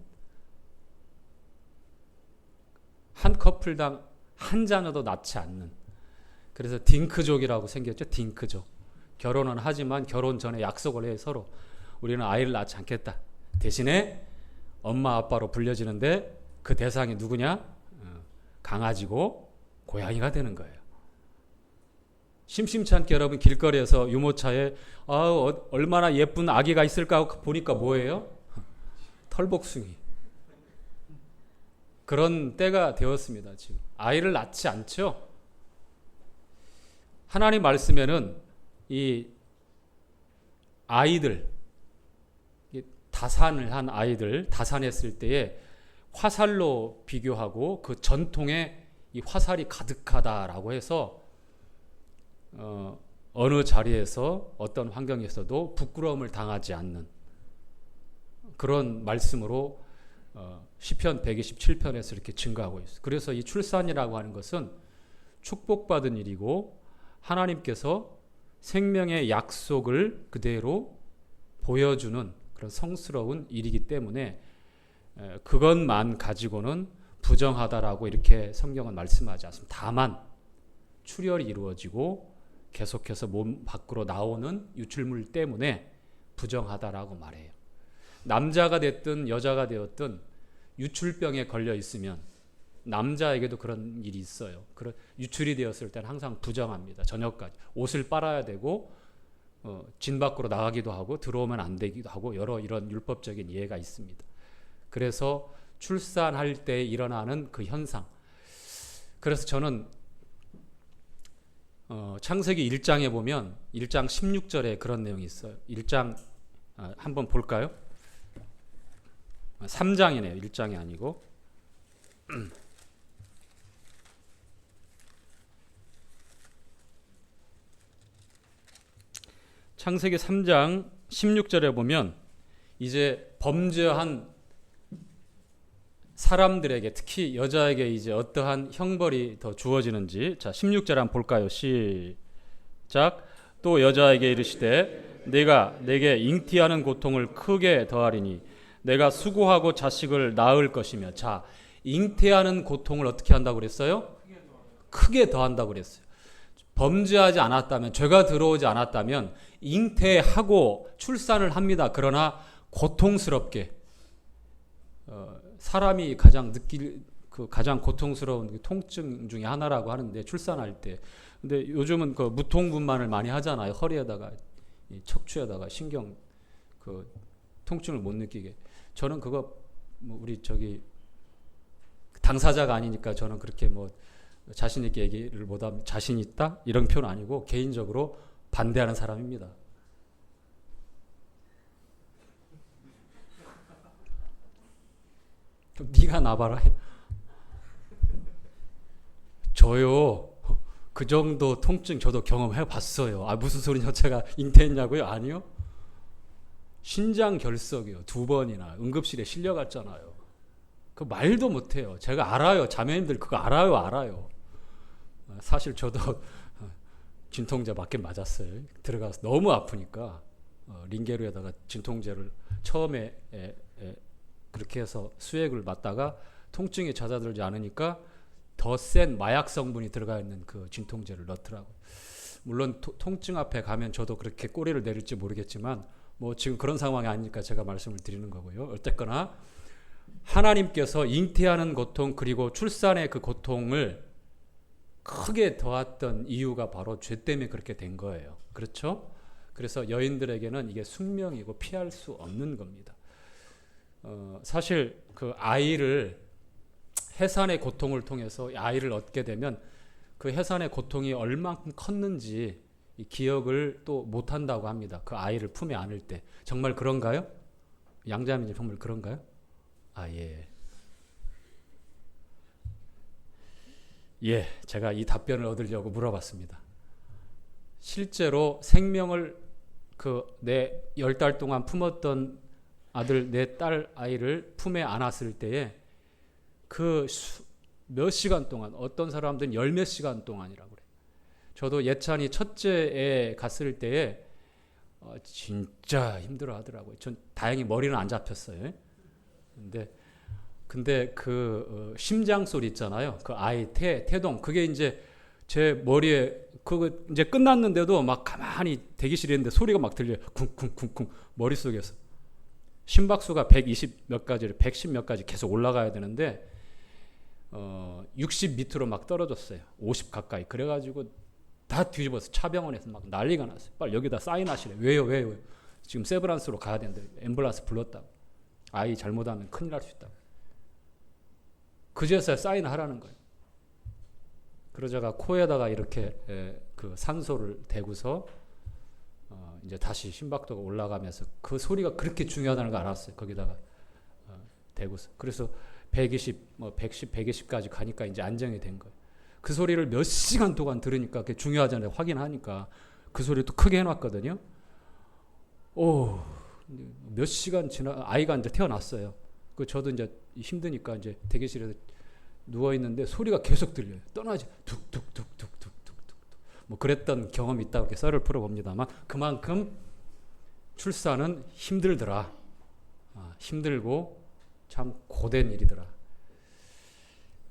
한 커플당 한 자녀도 낳지 않는, 그래서 딩크족이라고 생겼죠. 딩크족. 결혼은 하지만 결혼 전에 약속을 해 서로 우리는 아이를 낳지 않겠다. 대신에 엄마 아빠로 불려지는데 그 대상이 누구냐? 강아지고 고양이가 되는 거예요. 심심치 않게 여러분 길거리에서 유모차에 얼마나 예쁜 아기가 있을까 보니까 뭐예요? 털복숭이. 그런 때가 되었습니다. 지금 아이를 낳지 않죠. 하나님 말씀에는 이 아이들, 다산을 한 아이들, 다산했을 때에 화살로 비교하고 그 전통에 이 화살이 가득하다라고 해서 어느 자리에서 어떤 환경에서도 부끄러움을 당하지 않는 그런 말씀으로 시편 127편에서 이렇게 증거하고 있어요. 그래서 이 출산이라고 하는 것은 축복받은 일이고 하나님께서 생명의 약속을 그대로 보여주는 그런 성스러운 일이기 때문에 그것만 가지고는 부정하다라고 이렇게 성경은 말씀하지 않습니다. 다만 출혈이 이루어지고 계속해서 몸 밖으로 나오는 유출물 때문에 부정하다라고 말해요. 남자가 됐든 여자가 되었든 유출병에 걸려 있으면 남자에게도 그런 일이 있어요. 그런 유출이 되었을 때는 항상 부정합니다. 저녁까지 옷을 빨아야 되고 진 밖으로 나가기도 하고 들어오면 안 되기도 하고 여러 이런 율법적인 이해가 있습니다. 그래서 출산할 때 일어나는 그 현상. 그래서 저는 창세기 1장에 보면 1장 16절에 그런 내용이 있어요. 1장 한번 볼까요? 3장이네요. 1장이 아니고. 창세기 3장 16절에 보면 이제 범죄한 사람들에게 특히 여자에게 이제 어떠한 형벌이 더 주어지는지 자 16절 한번 볼까요? 시작. 시작. 또 여자에게 이르시되 내가 내게 잉티하는 고통을 크게 더하리니 내가 수고하고 자식을 낳을 것이며. 자, 잉태하는 고통을 어떻게 한다고 그랬어요? 크게 더한다고 그랬어요. 범죄하지 않았다면, 죄가 들어오지 않았다면 잉태하고 출산을 합니다. 그러나 고통스럽게, 사람이 가장 느낄 그 가장 고통스러운 통증 중에 하나라고 하는데, 출산할 때. 근데 요즘은 그 무통분만을 많이 하잖아요. 허리에다가, 척추에다가 신경 그 통증을 못 느끼게. 저는 그거 뭐 우리 저기 당사자가 아니니까 저는 그렇게 뭐 자신 있게 얘기를 못하면, 자신 있다 이런 표현 아니고 개인적으로 반대하는 사람입니다. 그럼 네가 나봐라. 저요 그 정도 통증 저도 경험해 봤어요. 아, 무슨 소리냐, 제가 잉태했냐고요? 아니요. 신장 결석이요, 2번이나 응급실에 실려갔잖아요. 그 말도 못해요. 제가 알아요. 자매님들 그거 알아요. 사실 저도 진통제 맞긴 맞았어요. 들어가서 너무 아프니까 링게루에다가 진통제를 처음에 그렇게 해서 수액을 맞다가 통증이 잦아들지 않으니까 더 센 마약 성분이 들어가 있는 그 진통제를 넣더라고요. 물론 통증 앞에 가면 저도 그렇게 꼬리를 내릴지 모르겠지만 뭐 지금 그런 상황이 아니니까 제가 말씀을 드리는 거고요. 어쨌거나 하나님께서 잉태하는 고통 그리고 출산의 그 고통을 크게 더했던 이유가 바로 죄 때문에 그렇게 된 거예요. 그렇죠? 그래서 여인들에게는 이게 숙명이고 피할 수 없는 겁니다. 사실 그 아이를, 해산의 고통을 통해서 아이를 얻게 되면 그 해산의 고통이 얼만큼 컸는지 기억을 또 못한다고 합니다. 그 아이를 품에 안을 때. 정말 그런가요? 양자매님 정말 그런가요? 아, 예. 예, 제가 이 답변을 얻으려고 물어봤습니다. 실제로 생명을 내 10달 동안 품었던 아들, 내 딸 아이를 품에 안았을 때에 몇 시간 동안, 어떤 사람들은 열몇 시간 동안이라고 그래요. 저도 예찬이 첫째에 갔을 때에 진짜 힘들어 하더라고요. 전 다행히 머리는 안 잡혔어요. 근데 그 심장 소리 있잖아요. 그 아이 태동, 그게 이제 제 머리에 그거 이제 끝났는데도 막 가만히 대기실에 있는데 소리가 막 들려요. 쿵쿵쿵쿵 머릿속에서. 심박수가 120 몇 가지를 110 몇 가지 계속 올라가야 되는데 60 밑으로 막 떨어졌어요. 50 가까이. 그래가지고 다 뒤집어서 차병원에서 막 난리가 났어요. 빨리 여기다 사인하시래. 왜요? 지금 세브란스로 가야 되는데 앰뷸런스 불렀다고. 아이 잘못하면 큰일 날 수 있다고. 그제서야 사인하라는 거예요. 그러다가 코에다가 이렇게 그 산소를 대고서 이제 다시 심박도가 올라가면서 그 소리가 그렇게 중요하다는 걸 알았어요. 거기다가 대고서. 그래서 120, 110, 120까지 가니까 이제 안정이 된 거예요. 그 소리를 몇 시간 동안 들으니까 그게 중요하잖아요. 확인하니까. 그 소리 또 크게 해놨거든요. 몇 시간 아이가 이제 태어났어요. 저도 이제 힘드니까 이제 대기실에서 누워 있는데 소리가 계속 들려요. 떠나지. 툭툭툭툭툭툭툭. 뭐 그랬던 경험이 있다고 이렇게 썰을 풀어봅니다만 그만큼 출산은 힘들더라. 힘들고 참 고된 일이더라.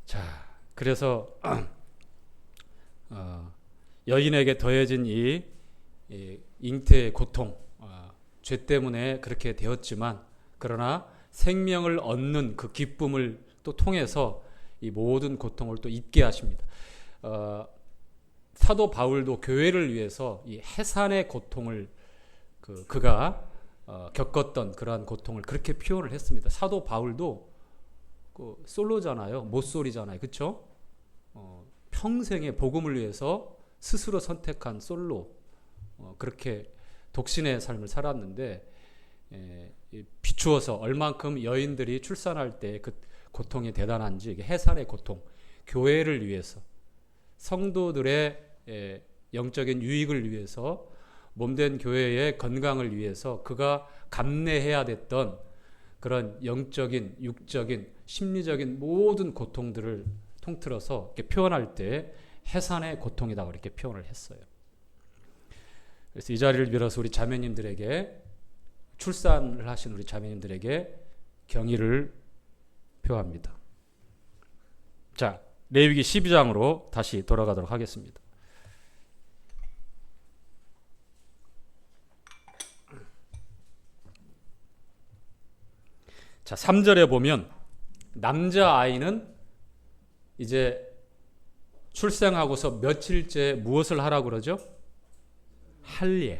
자, 그래서 여인에게 더해진 이 잉태의 고통, 죄 때문에 그렇게 되었지만 그러나 생명을 얻는 그 기쁨을 또 통해서 이 모든 고통을 또 잊게 하십니다. 사도 바울도 교회를 위해서 이 해산의 고통을 그가 겪었던 그러한 고통을 그렇게 표현을 했습니다. 사도 바울도 솔로잖아요. 모쏠이잖아요. 그렇죠? 평생의 복음을 위해서 스스로 선택한 솔로, 그렇게 독신의 삶을 살았는데 비추어서 얼만큼 여인들이 출산할 때 그 고통이 대단한지, 해산의 고통, 교회를 위해서, 성도들의 영적인 유익을 위해서, 몸된 교회의 건강을 위해서 그가 감내해야 됐던 그런 영적인, 육적인, 심리적인 모든 고통들을 통틀어서 이렇게 표현할 때 해산의 고통이다 이렇게 표현을 했어요. 그래서 이 자리를 빌어서 우리 자매님들에게, 출산을 하신 우리 자매님들에게 경의를 표합니다. 자, 레위기 12장으로 다시 돌아가도록 하겠습니다. 자, 3절에 보면 남자아이는 이제 출생하고서 며칠째 무엇을 하라고 그러죠? 할례.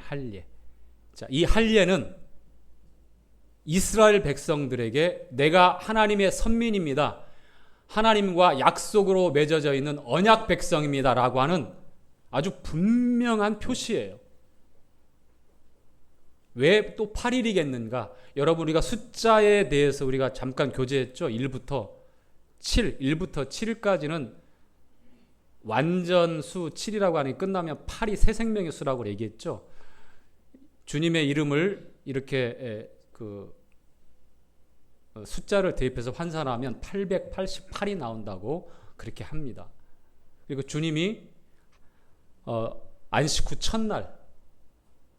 자, 이 할례는 이스라엘 백성들에게 내가 하나님의 선민입니다, 하나님과 약속으로 맺어져 있는 언약 백성입니다 라고 하는 아주 분명한 표시예요. 왜 또 8일이겠는가? 여러분, 우리가 숫자에 대해서 우리가 잠깐 교제했죠. 1부터 7일까지는 완전수 7이라고 하니 끝나면 8이 새 생명의 수라고 얘기했죠. 주님의 이름을 이렇게 숫자를 대입해서 환산하면 888이 나온다고 그렇게 합니다. 그리고 주님이 안식 후 첫날,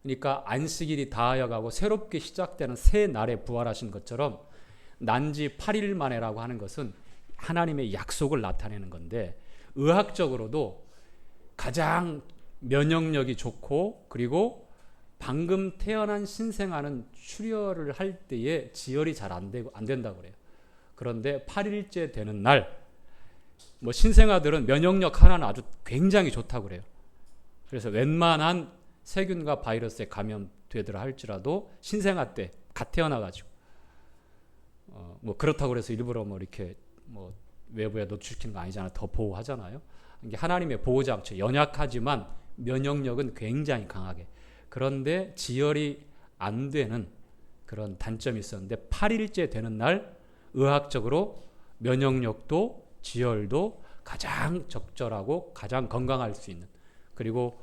그러니까 안식일이 다하여가고 새롭게 시작되는 새 날에 부활하신 것처럼 난지 8일 만에라고 하는 것은 하나님의 약속을 나타내는 건데, 의학적으로도 가장 면역력이 좋고, 그리고 방금 태어난 신생아는 출혈을 할 때에 지혈이 잘 안 된다고 그래요. 그런데 8일째 되는 날, 신생아들은 면역력 하나는 아주 굉장히 좋다고 그래요. 그래서 웬만한 세균과 바이러스에 감염되더라 할지라도 신생아 때 갓 태어나가지고 그렇다고 그래서 일부러 이렇게 외부에 노출시키는 거 아니잖아요. 더 보호하잖아요. 이게 하나님의 보호장치, 연약하지만 면역력은 굉장히 강하게. 그런데 지혈이 안 되는 그런 단점이 있었는데 8일째 되는 날 의학적으로 면역력도 지혈도 가장 적절하고 가장 건강할 수 있는, 그리고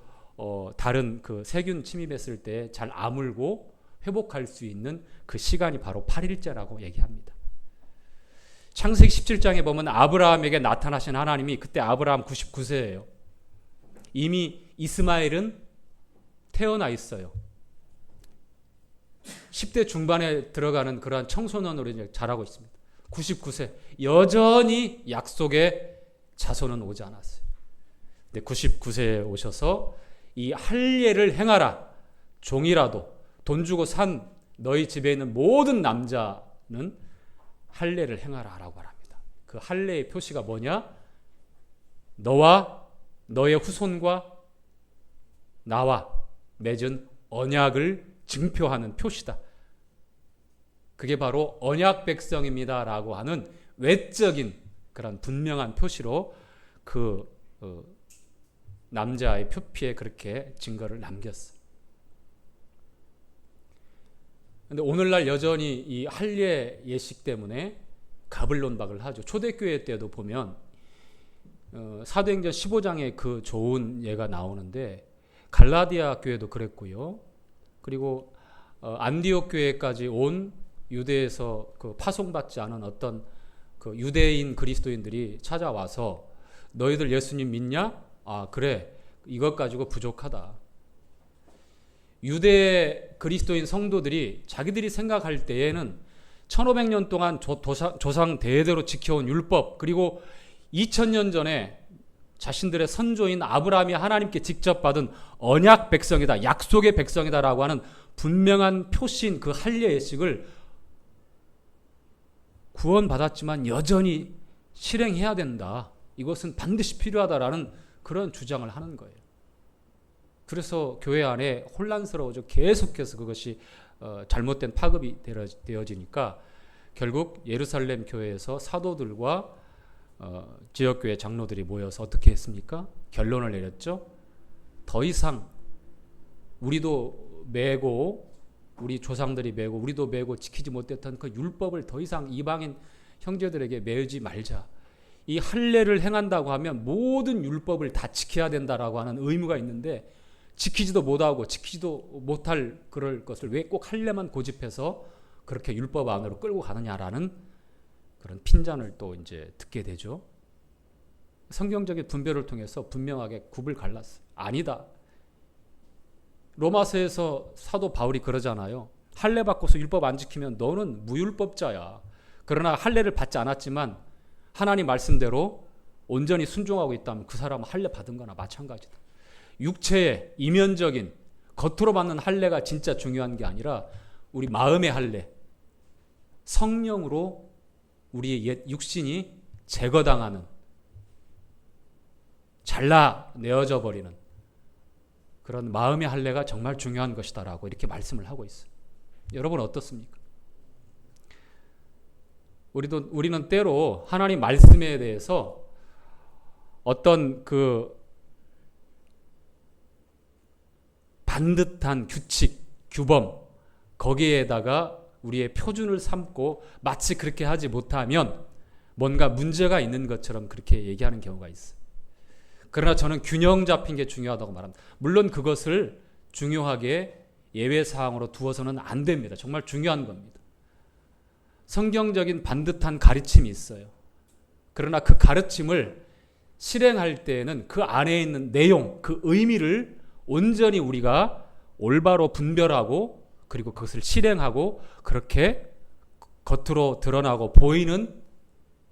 다른 그 세균 침입했을 때 잘 아물고 회복할 수 있는 그 시간이 바로 8일째라고 얘기합니다. 창세기 17장에 보면 아브라함에게 나타나신 하나님이, 그때 아브라함 99세예요. 이미 이스마엘은 태어나 있어요. 10대 중반에 들어가는 그러한 청소년으로 이제 자라고 있습니다. 99세. 여전히 약속의 자손은 오지 않았어요. 근데 99세에 오셔서 이 할례를 행하라. 종이라도 돈 주고 산 너희 집에 있는 모든 남자는 할례를 행하라 라고 합니다. 그 할례의 표시가 뭐냐? 너와 너의 후손과 나와 맺은 언약을 증표하는 표시다. 그게 바로 언약 백성입니다 라고 하는 외적인 그런 분명한 표시로 그 남자의 표피에 그렇게 증거를 남겼어요. 근데 오늘날 여전히 이 할례 예식 때문에 가불론박을 하죠. 초대교회 때도 보면 사도행전 15장에 그 좋은 예가 나오는데, 갈라디아 교회도 그랬고요. 그리고 안디옥 교회까지 온 유대에서 그 파송받지 않은 어떤 그 유대인 그리스도인들이 찾아와서 너희들 예수님 믿냐? 아, 그래. 이것 가지고 부족하다. 유대 그리스도인 성도들이 자기들이 생각할 때에는 1500년 동안 조상 대대로 지켜온 율법, 그리고 2000년 전에 자신들의 선조인 아브라함이 하나님께 직접 받은 언약 백성이다, 약속의 백성이다라고 하는 분명한 표시인 그 할례 예식을 구원받았지만 여전히 실행해야 된다, 이것은 반드시 필요하다라는 그런 주장을 하는 거예요. 그래서 교회 안에 혼란스러워져 계속해서 그것이 잘못된 파급이 되어지니까 결국 예루살렘 교회에서 사도들과 지역교회 장로들이 모여서 어떻게 했습니까? 결론을 내렸죠. 더 이상 우리도 메고, 우리 조상들이 메고, 우리도 메고 지키지 못했던 그 율법을 더 이상 이방인 형제들에게 메우지 말자. 이 할례를 행한다고 하면 모든 율법을 다 지켜야 된다라고 하는 의무가 있는데, 지키지도 못하고 지키지도 못할 그럴 것을 왜 꼭 할례만 고집해서 그렇게 율법 안으로 끌고 가느냐라는 그런 핀잔을 또 이제 듣게 되죠. 성경적인 분별을 통해서 분명하게 굽을 갈랐어요. 아니다. 로마서에서 사도 바울이 그러잖아요. 할례 받고서 율법 안 지키면 너는 무율법자야. 그러나 할례를 받지 않았지만 하나님 말씀대로 온전히 순종하고 있다면 그 사람은 할례 받은 거나 마찬가지다. 육체의 이면적인 겉으로 받는 할례가 진짜 중요한 게 아니라 우리 마음의 할례, 성령으로 우리의 옛 육신이 제거당하는, 잘라내어져 버리는 그런 마음의 할례가 정말 중요한 것이다라고 이렇게 말씀을 하고 있어요. 여러분 어떻습니까? 우리는 때로 하나님 말씀에 대해서 어떤 그 반듯한 규칙, 규범 거기에다가 우리의 표준을 삼고 마치 그렇게 하지 못하면 뭔가 문제가 있는 것처럼 그렇게 얘기하는 경우가 있어요. 그러나 저는 균형 잡힌 게 중요하다고 말합니다. 물론 그것을 중요하게 예외사항으로 두어서는 안 됩니다. 정말 중요한 겁니다. 성경적인 반듯한 가르침이 있어요. 그러나 그 가르침을 실행할 때에는 그 안에 있는 내용, 그 의미를 온전히 우리가 올바로 분별하고 그리고 그것을 실행하고 그렇게 겉으로 드러나고 보이는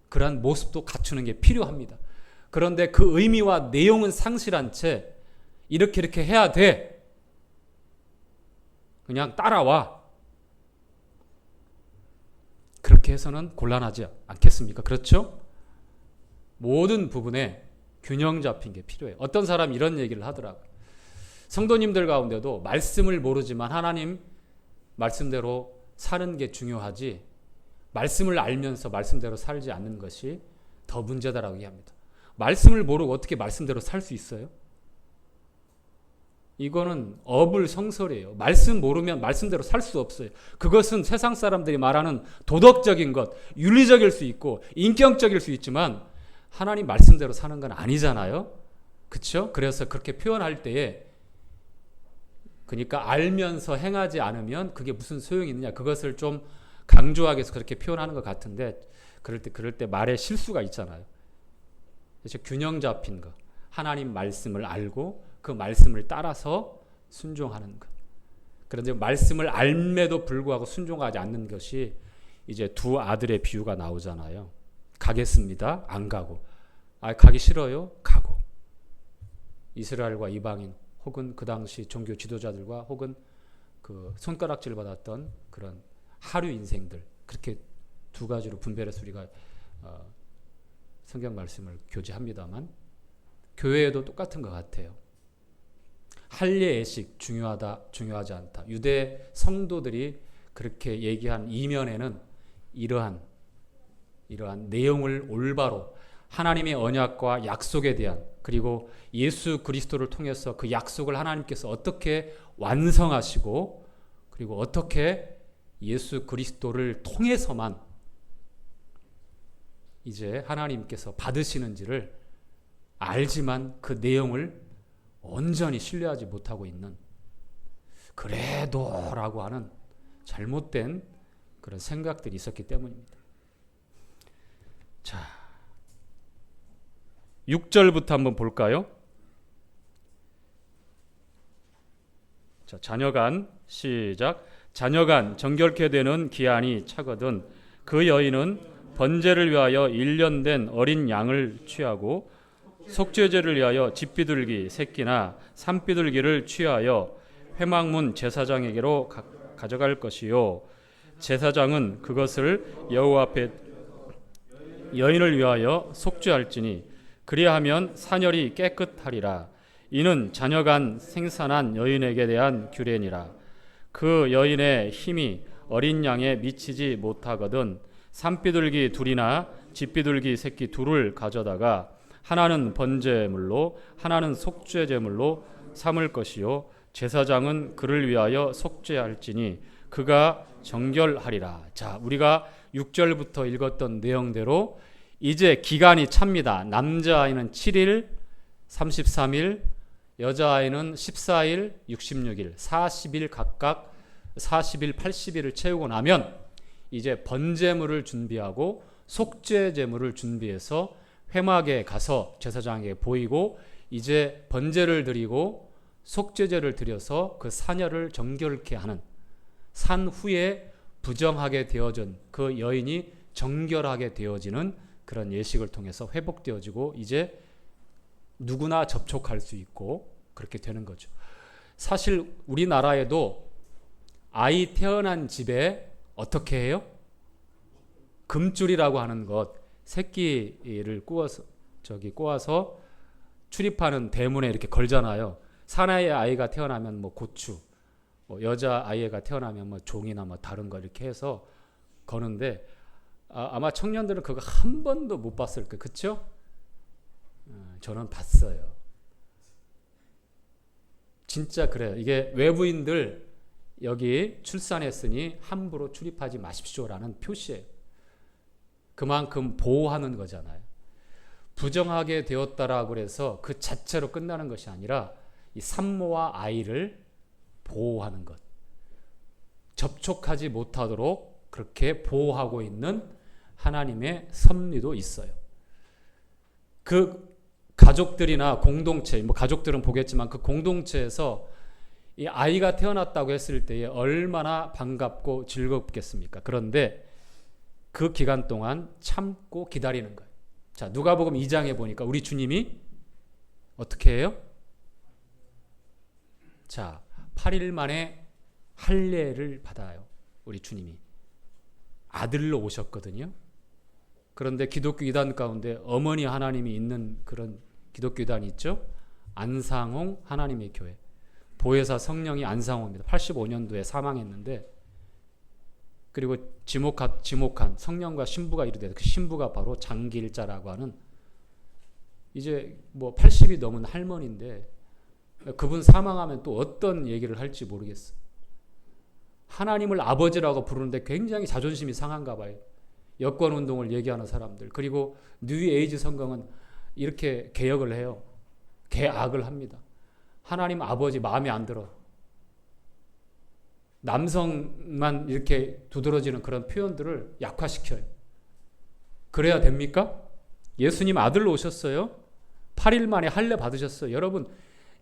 그러한 모습도 갖추는 게 필요합니다. 그런데 그 의미와 내용은 상실한 채 이렇게 해야 돼. 그냥 따라와. 그렇게 해서는 곤란하지 않겠습니까? 그렇죠? 모든 부분에 균형 잡힌 게 필요해요. 어떤 사람이 이런 얘기를 하더라고요. 성도님들 가운데도 말씀을 모르지만 하나님 말씀대로 사는 게 중요하지 말씀을 알면서 말씀대로 살지 않는 것이 더 문제다라고 얘기합니다. 말씀을 모르고 어떻게 말씀대로 살 수 있어요? 이거는 어불성설이에요. 말씀 모르면 말씀대로 살 수 없어요. 그것은 세상 사람들이 말하는 도덕적인 것, 윤리적일 수 있고 인격적일 수 있지만 하나님 말씀대로 사는 건 아니잖아요. 그렇죠? 그래서 그렇게 표현할 때에 그러니까 알면서 행하지 않으면 그게 무슨 소용이 있느냐. 그것을 좀 강조하기 위해서 그렇게 표현하는 것 같은데 그럴 때 말에 실수가 있잖아요. 그래서 균형 잡힌 것. 하나님 말씀을 알고 그 말씀을 따라서 순종하는 것. 그런데 말씀을 알매도 불구하고 순종하지 않는 것이 이제 두 아들의 비유가 나오잖아요. 가겠습니다. 안 가고. 가기 싫어요. 가고. 이스라엘과 이방인 혹은 그 당시 종교 지도자들과 혹은 그 손가락질 받았던 그런 하류 인생들 그렇게 두 가지로 분별해서 우리가 성경 말씀을 교제합니다만 교회에도 똑같은 것 같아요. 할례 예식 중요하지 않다. 유대 성도들이 그렇게 얘기한 이면에는 이러한 내용을 올바로 하나님의 언약과 약속에 대한 그리고 예수 그리스도를 통해서 그 약속을 하나님께서 어떻게 완성하시고 그리고 어떻게 예수 그리스도를 통해서만 이제 하나님께서 받으시는지를 알지만 그 내용을 온전히 신뢰하지 못하고 있는 그래도라고 하는 잘못된 그런 생각들이 있었기 때문입니다. 자, 6절부터 한번 볼까요? 자, 자녀간 시작. 자녀간 정결케 되는 기한이 차거든 그 여인은 번제를 위하여 1년 된 어린 양을 취하고 속죄제를 위하여 집비둘기 새끼나 산비둘기를 취하여 회막문 제사장에게로 가져갈 것이요 제사장은 그것을 여호와 앞에 여인을 위하여 속죄할지니 그리하면 사녀리 깨끗하리라. 이는 자녀간 생산한 여인에게 대한 규례니라. 그 여인의 힘이 어린 양에 미치지 못하거든 산비둘기 둘이나 집비둘기 새끼 둘을 가져다가 하나는 번제물로 하나는 속죄제물로 삼을 것이요 제사장은 그를 위하여 속죄할지니 그가 정결하리라. 자, 우리가 6절부터 읽었던 내용대로 이제 기간이 찹니다. 남자아이는 7일, 33일, 여자아이는 14일, 66일, 40일 각각 40일, 80일을 채우고 나면 이제 번제물을 준비하고 속죄제물을 준비해서 회막에 가서 제사장에게 보이고 이제 번제를 드리고 속죄제를 드려서 그 사녀를 정결케 하는, 산 후에 부정하게 되어진 그 여인이 정결하게 되어지는 그런 예식을 통해서 회복되어지고 이제 누구나 접촉할 수 있고 그렇게 되는 거죠. 사실 우리나라에도 아이 태어난 집에 어떻게 해요? 금줄이라고 하는 것, 새끼를 꼬아서 출입하는 대문에 이렇게 걸잖아요. 사나이 아이가 태어나면 뭐 고추, 뭐 여자 아이가 태어나면 뭐 종이나 뭐 다른 거 이렇게 해서 거는데 아마 청년들은 그거 한 번도 못 봤을 거예요. 그렇죠? 저는 봤어요. 진짜 그래요. 이게 외부인들 여기 출산했으니 함부로 출입하지 마십시오라는 표시예요. 그만큼 보호하는 거잖아요. 부정하게 되었다라고 해서 그 자체로 끝나는 것이 아니라 이 산모와 아이를 보호하는 것, 접촉하지 못하도록 그렇게 보호하고 있는 하나님의 섭리도 있어요. 그 가족들이나 공동체, 뭐 가족들은 보겠지만 그 공동체에서 이 아이가 태어났다고 했을 때에 얼마나 반갑고 즐겁겠습니까? 그런데 그 기간 동안 참고 기다리는 거예요. 자, 누가복음 2장에 보니까 우리 주님이 어떻게 해요? 자, 8일 만에 할례를 받아요. 우리 주님이 아들로 오셨거든요. 그런데 기독교 이단 가운데 어머니 하나님이 있는 그런 기독교 이단이 있죠. 안상홍 하나님의 교회. 보혜사 성령이 안상홍입니다. 85년도에 사망했는데, 그리고 지목한 성령과 신부가 이르되 그 신부가 바로 장길자라고 하는 이제 뭐 80이 넘은 할머니인데, 그분 사망하면 또 어떤 얘기를 할지 모르겠어. 하나님을 아버지라고 부르는데 굉장히 자존심이 상한가 봐요. 여권운동을 얘기하는 사람들. 그리고 뉴에이지 성경은 이렇게 개혁을 해요. 개악을 합니다. 하나님 아버지 마음에 안 들어. 남성만 이렇게 두드러지는 그런 표현들을 약화시켜요. 그래야 됩니까? 예수님 아들로 오셨어요. 8일 만에 할례 받으셨어요. 여러분,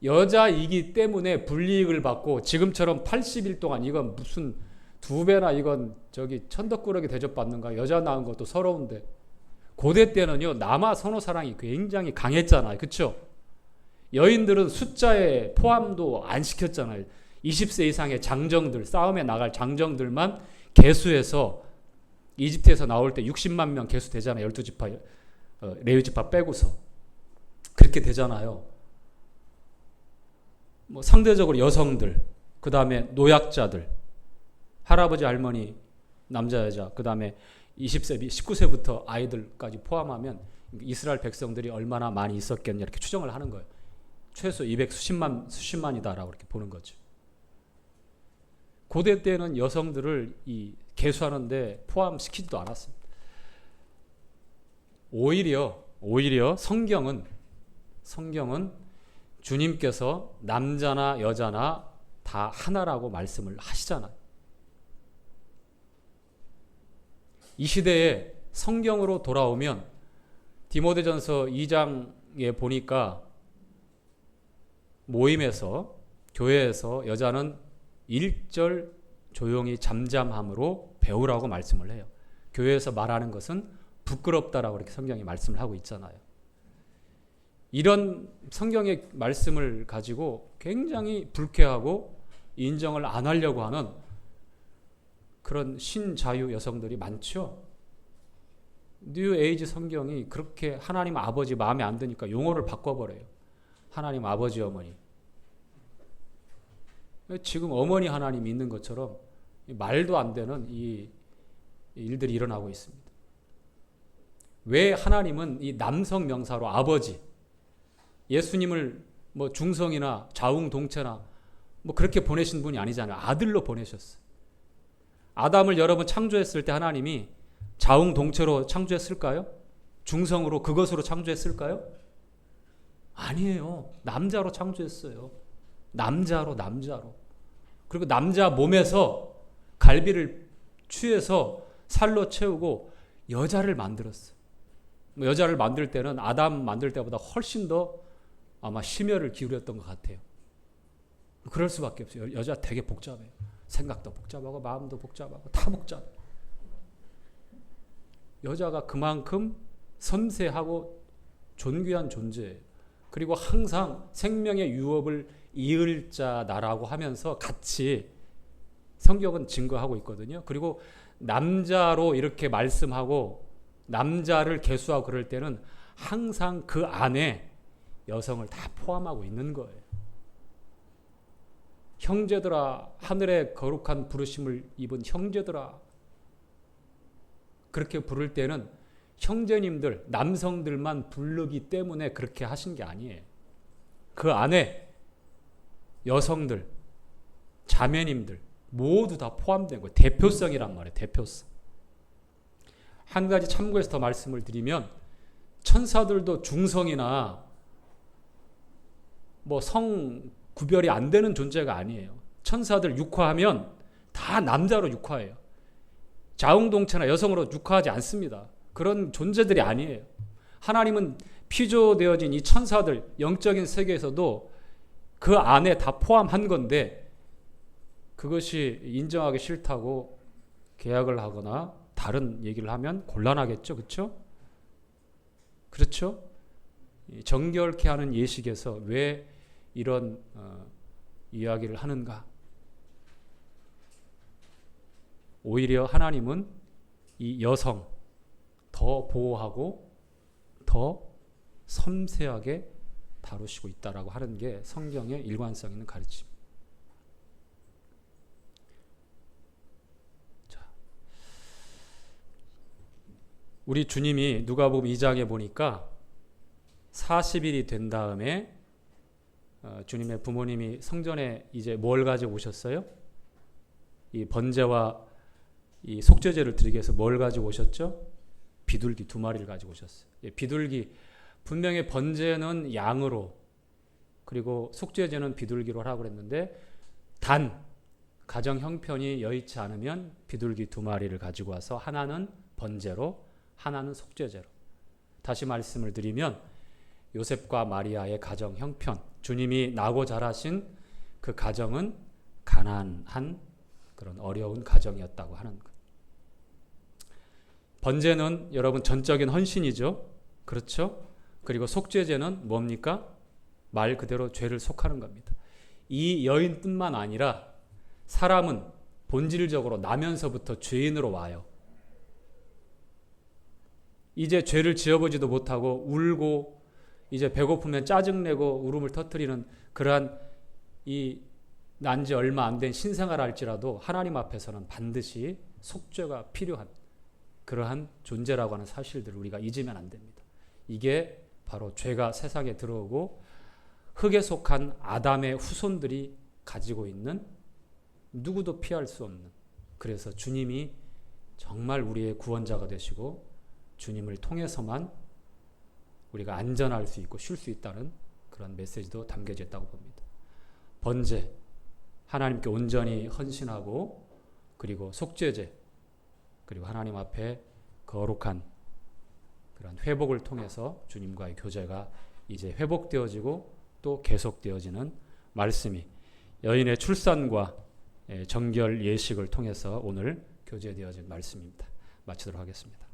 여자이기 때문에 불이익을 받고 지금처럼 80일 동안 이건 무슨 2배나 이건 저기 천덕꾸러기 대접받는가. 여자 낳은 것도 서러운데. 고대 때는요, 남아 선호 사랑이 굉장히 강했잖아요. 그렇죠? 여인들은 숫자에 포함도 안 시켰잖아요. 20세 이상의 장정들, 싸움에 나갈 장정들만 계수해서 이집트에서 나올 때 60만 명 계수되잖아요. 12지파, 레위지파 빼고서. 그렇게 되잖아요. 뭐 상대적으로 여성들, 그 다음에 노약자들, 할아버지, 할머니, 남자, 여자, 그 다음에 20세, 19세부터 아이들까지 포함하면 이스라엘 백성들이 얼마나 많이 있었겠냐 이렇게 추정을 하는 거예요. 최소 200수십만이다라고 이렇게 보는 거죠. 고대 때는 여성들을 이 계수하는데 포함시키지도 않았습니다. 오히려 성경은 주님께서 남자나 여자나 다 하나라고 말씀을 하시잖아요. 이 시대에 성경으로 돌아오면 디모데전서 2장에 보니까 모임에서, 교회에서 여자는 1절 조용히 잠잠함으로 배우라고 말씀을 해요. 교회에서 말하는 것은 부끄럽다라고 이렇게 성경이 말씀을 하고 있잖아요. 이런 성경의 말씀을 가지고 굉장히 불쾌하고 인정을 안 하려고 하는 그런 신자유 여성들이 많죠. 뉴에이지 성경이 그렇게 하나님 아버지 마음에 안 드니까 용어를 바꿔버려요. 하나님 아버지 어머니. 지금 어머니 하나님이 있는 것처럼 말도 안 되는 이 일들이 일어나고 있습니다. 왜 하나님은 이 남성 명사로 아버지, 예수님을 뭐 중성이나 자웅동체나 뭐 그렇게 보내신 분이 아니잖아요. 아들로 보내셨어요. 아담을 여러분 창조했을 때 하나님이 자웅동체로 창조했을까요? 중성으로 그것으로 창조했을까요? 아니에요. 남자로 창조했어요. 남자로. 그리고 남자 몸에서 갈비를 취해서 살로 채우고 여자를 만들었어요. 여자를 만들 때는 아담 만들 때보다 훨씬 더 아마 심혈을 기울였던 것 같아요. 그럴 수밖에 없어요. 여자 되게 복잡해요. 생각도 복잡하고 마음도 복잡하고 다 복잡해. 여자가 그만큼 섬세하고 존귀한 존재예요. 그리고 항상 생명의 유업을 이을 자나라고 하면서 같이 성경은 증거하고 있거든요. 그리고 남자로 이렇게 말씀하고 남자를 계수하고 그럴 때는 항상 그 안에 여성을 다 포함하고 있는 거예요. 형제들아, 하늘의 거룩한 부르심을 입은 형제들아, 그렇게 부를 때는 형제님들, 남성들만 부르기 때문에 그렇게 하신 게 아니에요. 그 안에 여성들, 자매님들 모두 다 포함된 거예요. 대표성이란 말이에요. 대표성. 한 가지 참고해서 더 말씀을 드리면 천사들도 중성이나 뭐 성 구별이 안 되는 존재가 아니에요. 천사들 육화하면 다 남자로 육화해요. 자웅동체나 여성으로 육화하지 않습니다. 그런 존재들이 아니에요. 하나님은 피조되어진 이 천사들 영적인 세계에서도 그 안에 다 포함한 건데 그것이 인정하기 싫다고 계약을 하거나 다른 얘기를 하면 곤란하겠죠. 그렇죠? 그렇죠? 정결케 하는 예식에서 왜 이런 이야기를 하는가? 오히려 하나님은 이 여성 더 보호하고 더 섬세하게 다루시고 있다라고 하는 게 성경의 일관성 있는 가르침. 자, 우리 주님이 누가복음 2장에 보니까 40일이 된 다음에 주님의 부모님이 성전에 이제 뭘 가지고 오셨어요? 이 번제와 이 속죄제를 드리기 위해서 뭘 가지고 오셨죠? 비둘기 2마리를 가지고 오셨어요. 비둘기, 분명히 번제는 양으로 그리고 속죄제는 비둘기로 하라고 그랬는데 단 가정 형편이 여의치 않으면 비둘기 2마리를 가지고 와서 하나는 번제로 하나는 속죄제로. 다시 말씀을 드리면 요셉과 마리아의 가정 형편, 주님이 나고 자라신 그 가정은 가난한 그런 어려운 가정이었다고 하는 것. 번제는 여러분 전적인 헌신이죠. 그렇죠? 그리고 속죄제는 뭡니까? 말 그대로 죄를 속하는 겁니다. 이 여인뿐만 아니라 사람은 본질적으로 나면서부터 죄인으로 와요. 이제 죄를 지어보지도 못하고 울고 이제 배고프면 짜증내고 울음을 터뜨리는 그러한 이 난지 얼마 안 된 신생아를 할지라도 하나님 앞에서는 반드시 속죄가 필요한 그러한 존재라고 하는 사실들을 우리가 잊으면 안 됩니다. 이게 바로 죄가 세상에 들어오고 흙에 속한 아담의 후손들이 가지고 있는 누구도 피할 수 없는, 그래서 주님이 정말 우리의 구원자가 되시고 주님을 통해서만 우리가 안전할 수 있고 쉴 수 있다는 그런 메시지도 담겨져 있다고 봅니다. 번제, 하나님께 온전히 헌신하고 그리고 속죄제, 그리고 하나님 앞에 거룩한 그런 회복을 통해서 주님과의 교제가 이제 회복되어지고 또 계속되어지는 말씀이 여인의 출산과 정결 예식을 통해서 오늘 교제되어진 말씀입니다. 마치도록 하겠습니다.